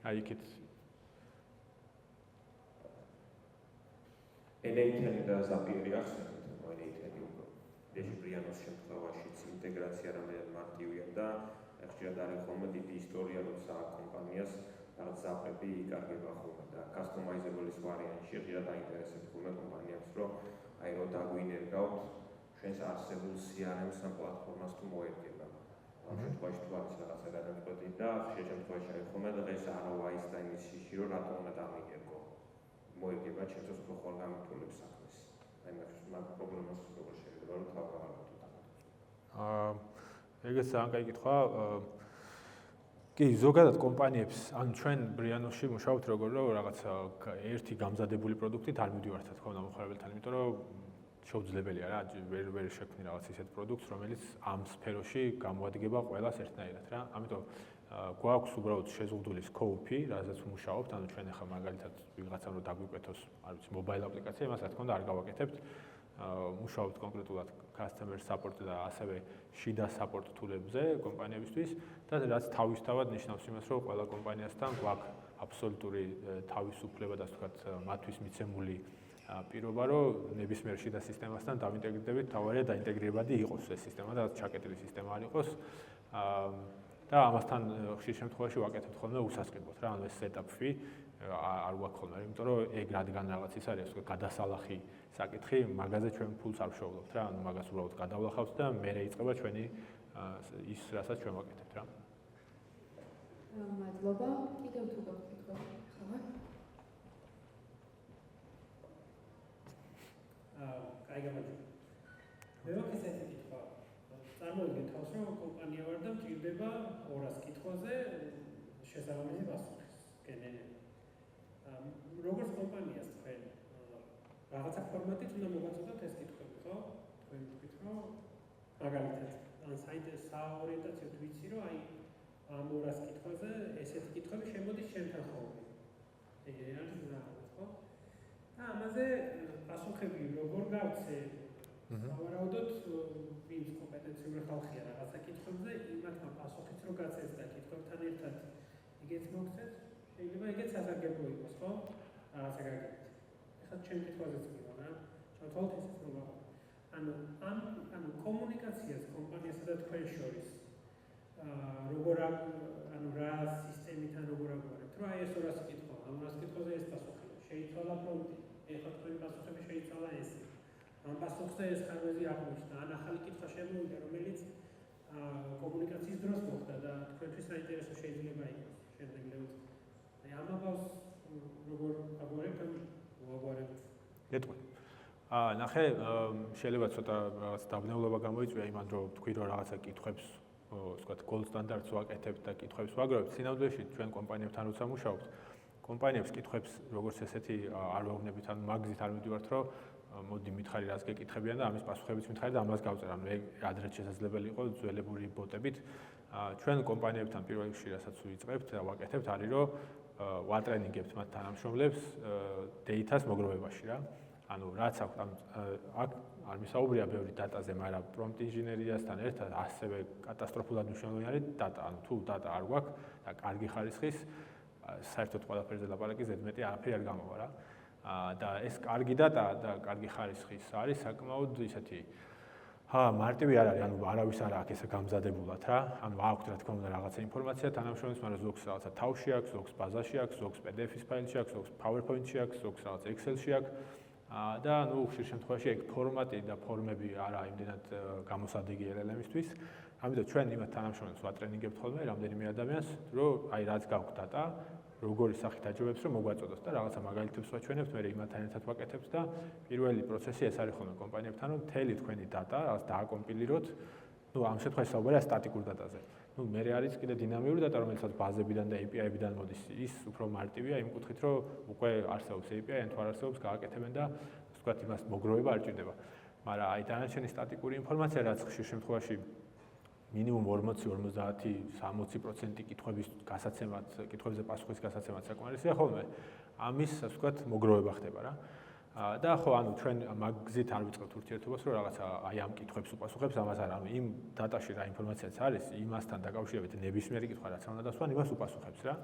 აი იქით N8 და Zapier-ი ახსენეთ, N8 უკვე. Dežbrიანოს შემთხვევაშიც ინტეგრაცია რამდენად მარტივია და ხშირად არის ხოლმე დიდი ისტორია, როცა კომპანიას რაღაც ზაფები იკარგება ხოლმე და customizable-ის ვარიანტში ხშირად აინტერესებს ხოლმე კომპანიებს, რომ აი რომ დაგვინერგავთ ჩვენს არსებულ CRM-ს ან პლატფორმას თუ მოერგება. ამ შემთხვევაში თუ არის რაღაცა გადაწყვეტი და ხშირ შემთხვევაში არის ხოლმე დღეს ROI-ს და იმის შიში, რომ რატომ უნდა დამიგერგო. მოერგება ჩემს უფრო ხოლმე გამართულებს საქმეს. აი მაგ პრობლემას როგორ შეიძლება რომ თავგავარდოთ. ეგეც ძალიან კაი კითხვა. კი, ზოგადად კომპანიებს, ან ჩვენ ბრიანოში მუშაობთ როგორ რომ რაღაც ერთი გამზადებული პროდუქტით არ მივდივართ თქო მომხმარებელთან, იმიტომ რომ შეუძლებელია რა, ვერ შექმნი რაღაც ისეთ პროდუქტს, რომელიც ამ სფეროში გამოადგება ყველას ერთნაირად რა. ამიტომ გვაქვს უბრალოდ შეზღუდული სკოუპი, რაზეც ვმუშაობთ, ანუ ჩვენ ახლა მაგალითად ვიღაცამ რომ დაგვიკვეთოს, არ ვიცი, მობაილ აპლიკაცია, იმას რა თქმა უნდა არ გავაკეთებთ. მუშაობთ კონკრეტულად customer support და ასევე შიდა support tool-ებზე კომპანიებისთვის და რაც თავისთავად ნიშნავს იმას, რომ ყველა კომპანიასთან გვაქვს აბსოლუტური თავისუფლება და ასე ვთქვათ, მათთვის მიცემული პირობა, რომ ნებისმიერ შიდა სისტემასთან დავინტეგრირდებით, თავარია დაინტეგრირებადი იყოს ეს სისტემა და ჩაკეტილი სისტემა არ იყოს. და ამასთან ხშირ შემთხვევაში ვაკეთებთ ხოლმე უსასყიდლოდ რა, ანუ ეს setup fee არ გვაქვს ხოლმე, იმიტომ რომ ეგ რადგან რაღაც ის არის, ასე ვთქვათ, გადასალახი საკითხი, მაგაზე ჩვენ ფულს არ ვშოვლობთ რა, ანუ მაგას უბრალოდ გადავლახავთ და მერე იწყება ჩვენი ის, რასაც ჩვენ ვაკეთებთ რა. მადლობა. კიდევ თუ გაქვთ კითხვა? ხომ? კაი გამარჯობა. მე ვაკეთე ესეთი კითხვა. წარმოვიდგინეთ თავს, რომ კომპანია ვარ და მჭირდება 200 კითხვაზე შესაბამისი პასუხის გენერება. როგორც კომპანიას თქვენ რაღაცა ფორმატით უნდა მოგაწოდოთ ეს კითხვები, ხო? თქვენ თქვით, რომ მაგალითად, ან საორიენტაციოდ ვიცი, რომ აი ამ 200 კითხვაზე ესეთი კითხვები შემოდის ჩემთან ხოლმე. ეგ არის რაღაც, ხო? და ამაზე პასუხები როგორ გავცე? სავარაუდოდ ვინც კომპეტენციური ხალხია რაღაცა კითხვებზე, იმათმა პასუხიც რო გაცეს და კითხვებთან ერთად იგეც მოგცეთ, შეიძლება იგეც სასარგებლო იყოს, ხო? რაღაცა გაგებით. ეხლა ჩემ კითხვაზეც მივარ რა. ჩავთვალოთ ესეც მოგავა. ანუ კომუნიკაციას კომპანიასა და თქვენ შორის როგორ ანუ რა სისტემიდან როგორ აგვარებთ, რომ აი ეს 200 კითხვა, ამ 200 კითხვაზე ეს პასუხი შეიცვალა ფრონტი, ეხლა თქვენი პასუხები შეიცვალა ესე. ამ პასუხზე ეს ხარვეზი აღმოჩნდა, ან ახალი კითხვა შემოვიდა, რომელიც კომუნიკაციის დროს მოხდა და თქვენთვის საინტერესო შეიძლება იყოს შემდეგ ლევით. აი ამას როგორ აგვარებთ, მოაგვარებთ. გეტყვი. ნახე, შეიძლება ცოტა რაღაც დაბნეულობა გამოიწვია იმან, რომ თქვი რომ რაღაცა კითხვებს, ასე ვთქვათ, gold standards ვაკეთებთ და კითხვებს ვაგროვებთ. სინამდვილეში ჩვენ კომპანიებთან როცა მუშაობთ, კომპანიებს კითხვებს როგორც ესეთი არ ვეუბნებით, ან მაგზით არ მივდივართ, რომ მოდი მითხარი რას გეკითხებიან და ამის პასუხებიც მითხარი და ამას გავწერ. ანუ ეგ ადრეც შესაძლებელი იყო ძველებური ბოტებით. ჩვენ კომპანიებთან პირველ რიგში რასაც ვიწყებთ და ვაკეთებთ არის რომ ვატრენინგებთ მათ თანამშრომლებს data-ს მოგროვებაში რა. ანუ რაც აქვს აქ არ მისაუბრია ბევრი დატაზე, მაგრამ prompt ინჟინერიასთან ერთად ასევე კატასტროფულად მნიშვნელოვანი არის data. ანუ თუ data არ გვაქვს და კარგი ხარისხის, საერთოდ ყველაფერზე ლაპარაკი ზედმეტი არაფერი არ გამოვა რა. და ეს კარგი data და კარგი ხარისხის არის საკმაოდ ისეთი მარტივი არ არის, ანუ არავის არ აქვს ესე გამზადებულად რა. ანუ აქვს რა თქმა უნდა რაღაცა ინფორმაცია თანამშრომლებს, მაგრამ ზოგს რაღაცა თავში აქვს, ზოგს ბაზაში აქვს, ზოგს PDF-ის ფაილში აქვს, ზოგს PowerPoint-ში აქვს, ზოგს რაღაც Excel-ში აქვს. და ნუ ხშირ შემთხვევაში ეგ ფორმატი და ფორმები არა იმდენად გამოსადეგი LLM-ისთვის. ამიტომ ჩვენ იმათ თანამშრომლებს ვატრენინგებთ ხოლმე რამდენიმე ადამიანს, რომ აი რაც გაქვს data, როგორი სახით აჯობებს, რომ მოგვაწოდოს და რაღაცა მაგალითებს ვაჩვენებთ, მე იმათთან ერთად ვაკეთებთ და პირველი პროცესი ეს არის ხოლმე კომპანიებთან, რომ მთელი თქვენი data რაღაც დააკომპილიროთ. ნუ ამ შემთხვევაში საუბარია სტატიკურ data-ზე. ნუ მე არის კიდე დინამიური data, რომელსაც ბაზებიდან და API-ებიდან მოდის, ის უფრო მარტივია იმ კუთხით, რომ უკვე არსებობს API, ან თუ არ არსებობს, გააკეთებენ და ასე ვთქვათ, იმას მოგროვება არ ჭირდება. მაგრამ აი დანარჩენი სტატიკური ინფორმაცია, რაც ხშირ შემთხვევაში მინიმუმ 40-50-60% კითხვების გასაცემად, კითხვებზე პასუხის გასაცემად საკმარისია ხოლმე. ამის, ასე ვთქვათ, მოგროვება ხდება რა. და ხო, ანუ ჩვენ მაგზით არ ვიწყებთ ურთიერთობას, რომ რაღაცა აი ამ კითხვებს უპასუხებს, ამას არა, ანუ იმ დატაში რა ინფორმაციაც არის, იმასთან დაკავშირებით ნებისმიერი კითხვა რაც უნდა დასვა, იმას უპასუხებს რა.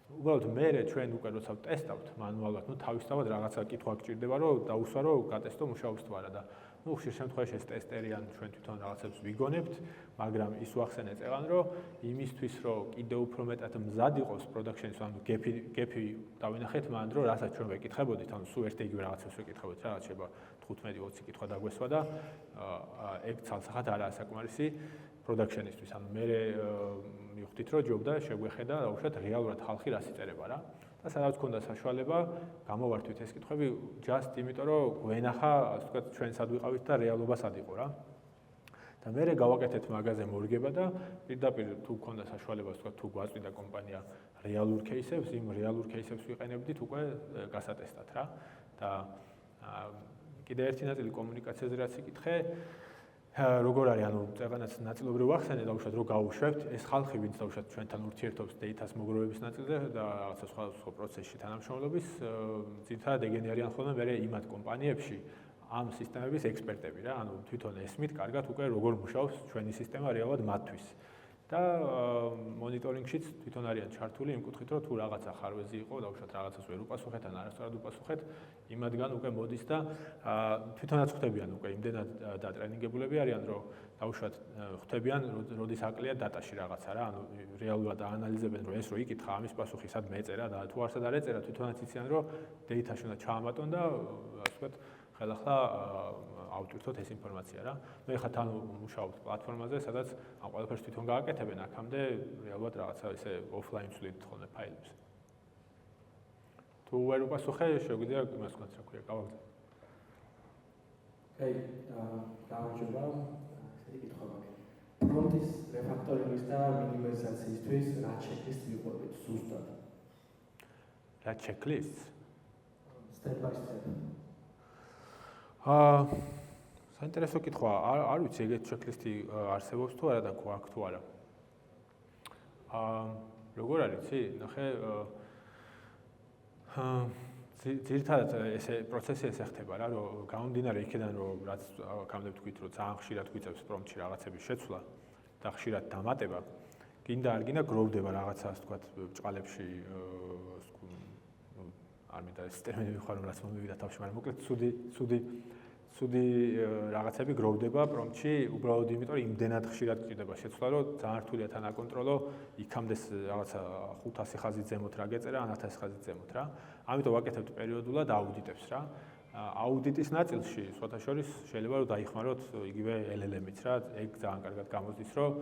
უბრალოდ მე ჩვენ უკვე როცა ვტესტავთ მანუალურად, ნუ თავისთავად რაღაცა კითხვა გჭირდება, რომ დაუსვა, რომ გატესტო მუშაობს თუ არა და ну ხშირ შემთხვევაში ეს ტესტერი ან ჩვენ თვითონ რაღაცებს ვიგონებთ, მაგრამ ის უახსენეთ წევან, რომ იმისთვის, რომ კიდევ უფრო მეტად მზად იყოს production-ის, ანუ gap-ი დავინახეთ მანდ, რომ რასაც ჩვენ ვეკითხებოდით, ანუ სულ ერთ იგივე რაღაცებს ვეკითხებოდით, რაღაც შეიძლება 15-20 კითხვა დაგვესვა და ეგ ცალსახად არაა საკმარისი production-ისთვის. ანუ მე მივხვდით, რომ ჯობდა შეგვეხედა დაუშვათ რეალურად ხალხი რას იწერება რა. და სადაც ქონდა საშუალება, გამოვართვით ეს კითხვები just იმიტომ, რომ გვენახა, ასე ვთქვათ, ჩვენ სად ვიყავით და რეალობა სად იყო რა. და მე გავაკეთეთ მაგაზე მორგება და პირდაპირ თუ ქონდა საშუალება, ასე ვთქვათ, თუ გვაწვიდა კომპანია რეალურ кейსებს, იმ რეალურ кейსებს ვიყენებდით უკვე გასატესტად რა. და კიდე ერთი ნაწილი კომუნიკაციაზე რაც იკითხე, როგორ არის, ანუ წეღანაც ნაწილობრივ ახსენე დაუშვათ, რომ გავუშვებთ ეს ხალხი, ვინც დაუშვათ ჩვენთან ურთიერთობს დეიტას მოგროვების ნაწილზე და რაღაცა სხვა პროცესში თანამშრომლობის, ძირითადად ეგენი არიან ხოლმე მე იმათ კომპანიებში ამ სისტემების ექსპერტები რა, ანუ თვითონ ესმით კარგად უკვე როგორ მუშაობს ჩვენი სისტემა რეალურად მათთვის. და მონიტორინგშიც თვითონ არიან ჩართული იმ კუთხით, რომ თუ რაღაცა ხარვეზი იყო, დაუშვათ რაღაცას ვერ უპასუხეთ ან არასწორად უპასუხეთ, იმათგან უკვე მოდის და თვითონაც ხვდებიან უკვე იმდენად დატრენინგებულები არიან, რომ დაუშვათ ხვდებიან, როდის აკლია დატაში რაღაცა რა, ანუ რეალურად აანალიზებენ, რომ ეს რო იკითხა, ამის პასუხი სად მეწერა და თუ არსად არ ეწერა, თვითონაც იციან, რომ დეიტაში უნდა ჩაამატონ და ასე ვთქვათ, ხელახლა ავტვირთოთ ეს ინფორმაცია რა. მე ხა თან მუშაობთ პლატფორმაზე, სადაც ამ ყველაფერს თვითონ გააკეთებენ, აქამდე რეალურად რაღაცა ესე ოფლაინ ვსვლით ხოლმე ფაილებს. თუ ვერ უპასუხე, შეგვიძლია იმას ვქოთ, რა ქვია, გავაგზავნე. აი, გამარჯობა. ესეთი კითხვა მაქვს. პრომპტის რეფაქტორინგის და მინიმალიზაციისთვის რა ჩეკლისტ ვიყვებით ზუსტად? რა ჩეკლისტ? Step by step. საინტერესო კითხვა, არ ვიცი ეგეთ ჩეკლისტი არსებობს თუ არა და გვაქვს თუ არა. როგორ არის, იცი? ნახე, ძირითადად ეს პროცესი ესე ხდება რა, რომ გამომდინარე იქიდან, რომ რაც აქამდე ვთქვით, რომ ძალიან ხშირად გვიწევს პრომპტში რაღაცების შეცვლა და ხშირად დამატება, გინდა არ გინდა გროვდება რაღაცა, ასე ვთქვათ, ბჭყალებში, არ მინდა ეს ტერმინი ვიხარო, რაც მომივიდა თავში, მაგრამ მოკლედ ცუდი რაღაცები გროვდება პრომპტში, უბრალოდ იმიტომ, რომ იმდენად ხშირად გჭირდება შეცვლა, რომ ძალიან რთულია თან აკონტროლო, იქამდე რაღაცა 500 ხაზით ზემოთ რა გეწერა, ან 1000 ხაზით ზემოთ რა. ამიტომ ვაკეთებთ პერიოდულად აუდიტებს რა. აუდიტის ნაწილში, სხვათა შორის, შეიძლება რომ დაიხმაროთ იგივე LLM-ით რა. ეგ ძალიან კარგად გამოდის, რომ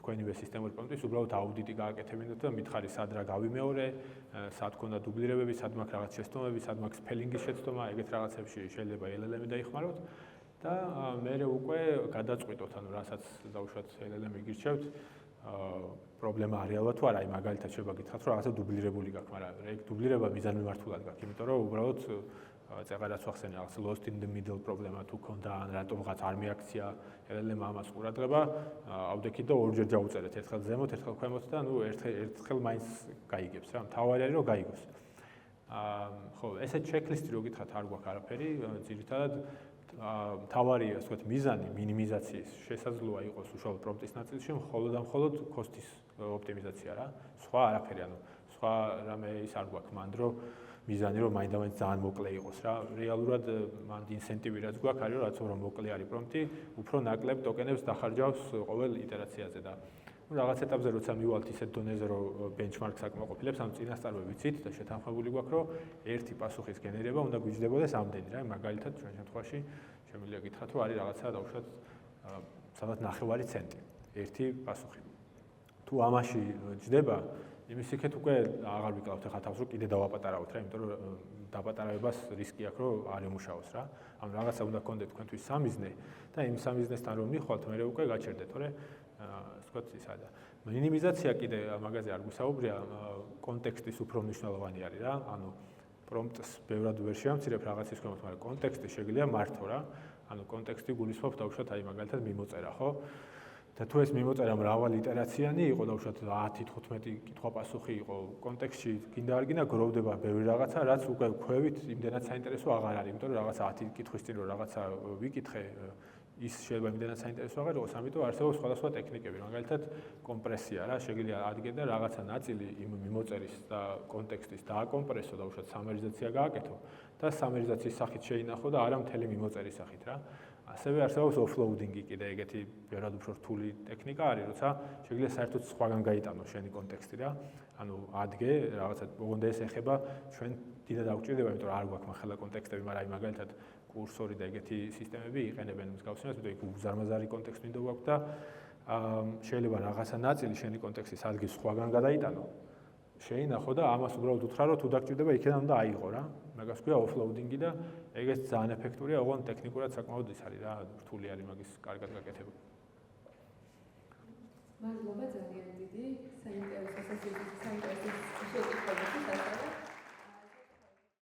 თქვენივე სისტემური პრომპტის უბრალოდ აუდიტი გააკეთებინოთ და მითხარი სად რა გავიმეორე, სად ქონდა დუბლირებები, სად მაქვს რაღაც შეცდომები, სად მაქვს სპელინგის შეცდომა, ეგეთ რაღაცებში შეიძლება LLM-ი დაიხმაროთ და მერე უკვე გადაწყვიტოთ, ანუ რასაც დაუშვათ LLM-ი გირჩევთ, პრობლემა რეალურად თუ არა, აი მაგალითად შეიძლება გითხრათ, რომ რაღაცა დუბლირებული გაქვს, მაგრამ ეგ დუბლირება მიზანმიმართულად გაქვს, იმიტომ რომ უბრალოდ წეღარაც ვახსენე რაღაც lost in the middle პრობლემა თუ ქონდა, ან რატომღაც არ მიაქცია LLM ამას ყურადღება, ავდექით და ორჯერ ჯაუწერეთ, ერთხელ ზემოთ, ერთხელ ქვემოთ და ნუ ერთხელ მაინც გაიგებს რა. მთავარი არის რომ გაიგოს. ხო, ესე ჩეკლისტი რო გითხრათ, არ გვაქვს არაფერი, ძირითადად მთავარი, ასე ვთქვათ, მიზანი მინიმიზაციის შესაძლოა იყოს უშუალოდ პრომპტის ნაწილში, მხოლოდ და მხოლოდ კოსტის ოპტიმიზაცია რა. სხვა არაფერი, ანუ სხვა რამე ის არ გვაქვს მანდ რომ მიზანი რომ მაინდამაინც ძალიან მოკლე იყოს რა. რეალურად მანდ ინსენტივი რაც გვაქვს არის რომ რაც უფრო მოკლე არის პრომპტი, უფრო ნაკლებ ტოკენებს დახარჯავს ყოველ იტერაციაზე და რაღაც ეტაპზე როცა მივალთ ისეთ დონეზე რომ ბენჩმარკს აკმაყოფილებს, ამ წინასწარ ვიცით და შეთანხმებული გვაქვს რომ ერთი პასუხის გენერირება უნდა გვიჯდებოდეს ამდენი რა. მაგალითად ჩვენ შემთხვევაში შემიძლია გითხრათ რომ არის რაღაცა დაუშვათ სადღაც 9 ცენტი ერთი პასუხი. თუ ამაში ჯდება იმის იქეთ უკვე აღარ ვიკლავთ ახლა თავს რომ კიდე დავაპატარავთ რა, იმიტომ რომ დაპატარავებას რისკი აქვს რომ არ ემუშაოს რა. ანუ რაღაცა უნდა გქონდეთ თქვენთვის სამიზნე და იმ სამიზნესთან რომ მიხვალთ, მე უკვე გაჩერდეთ, თორე ასე ვთქვათ ისა და მინიმიზაცია კიდე მაგაზე არ გვისაუბრია, კონტექსტის უფრო მნიშვნელოვანი არის რა. ანუ პრომპტს ბევრად ვერ შეამცირებ რაღაცის ქვემოთ, მაგრამ კონტექსტი შეგვიძლია მართო რა. ანუ კონტექსტი გულისხმობს დაუშვათ აი მაგალითად მიმოწერა, ხო? და თუ ეს მიმოწერა მრავალი იტერაციანი იყო, დაუშვათ 10-15 კითხვა-პასუხი იყო კონტექსტში, გინდა არ გინდა გროვდება ბევრი რაღაცა, რაც უკვე ქვევით იმდენად საინტერესო აღარ არის, იმიტომ რომ რაღაცა 10 კითხვის წინ რომ რაღაცა ვიკითხე, ის შეიძლება იმდენად საინტერესო აღარ იყოს, ამიტომ არსებობს სხვადასხვა ტექნიკები, მაგალითად კომპრესია რა, შეგვიძლია ადგენ და რაღაცა ნაწილი იმ მიმოწერის და კონტექსტის დააკომპრესო, დაუშვათ სამერიზაცია გააკეთო და სამერიზაციის სახით შეინახო და არა მთელი მიმოწერის სახით რა. ასევე არსებობს offloading-ი კიდე ეგეთი ბევრად უფრო რთული ტექნიკა არის, როცა შეგვიძლია საერთოდ სხვაგან გაიტანო შენი კონტექსტი რა. ანუ ადგე რაღაცა ოღონდ ეს ეხება ჩვენ დიდად აღჭირდება, იმიტომ რომ არ გვაქვს ახლა კონტექსტები, მაგრამ აი მაგალითად კურსორი და ეგეთი სისტემები იყენებენ მსგავსებას, იმიტომ იქ უზარმაზარი კონტექსტი მინდა გვაქვს და შეიძლება რაღაცა ნაწილი შენი კონტექსტის ადგილ სხვაგან გადაიტანო. შეინახო და ამას უბრალოდ უთხრა, რომ თუ დაგჭირდება, იქიდან უნდა აიღო რა. მაგას ქვია offloading-ი და ეგეც ძალიან ეფექტურია, ოღონდ ტექნიკურად საკმაოდ ის არის რა, რთული არის მაგის კარგად გაკეთება. მადლობა ძალიან დიდი საინტერესო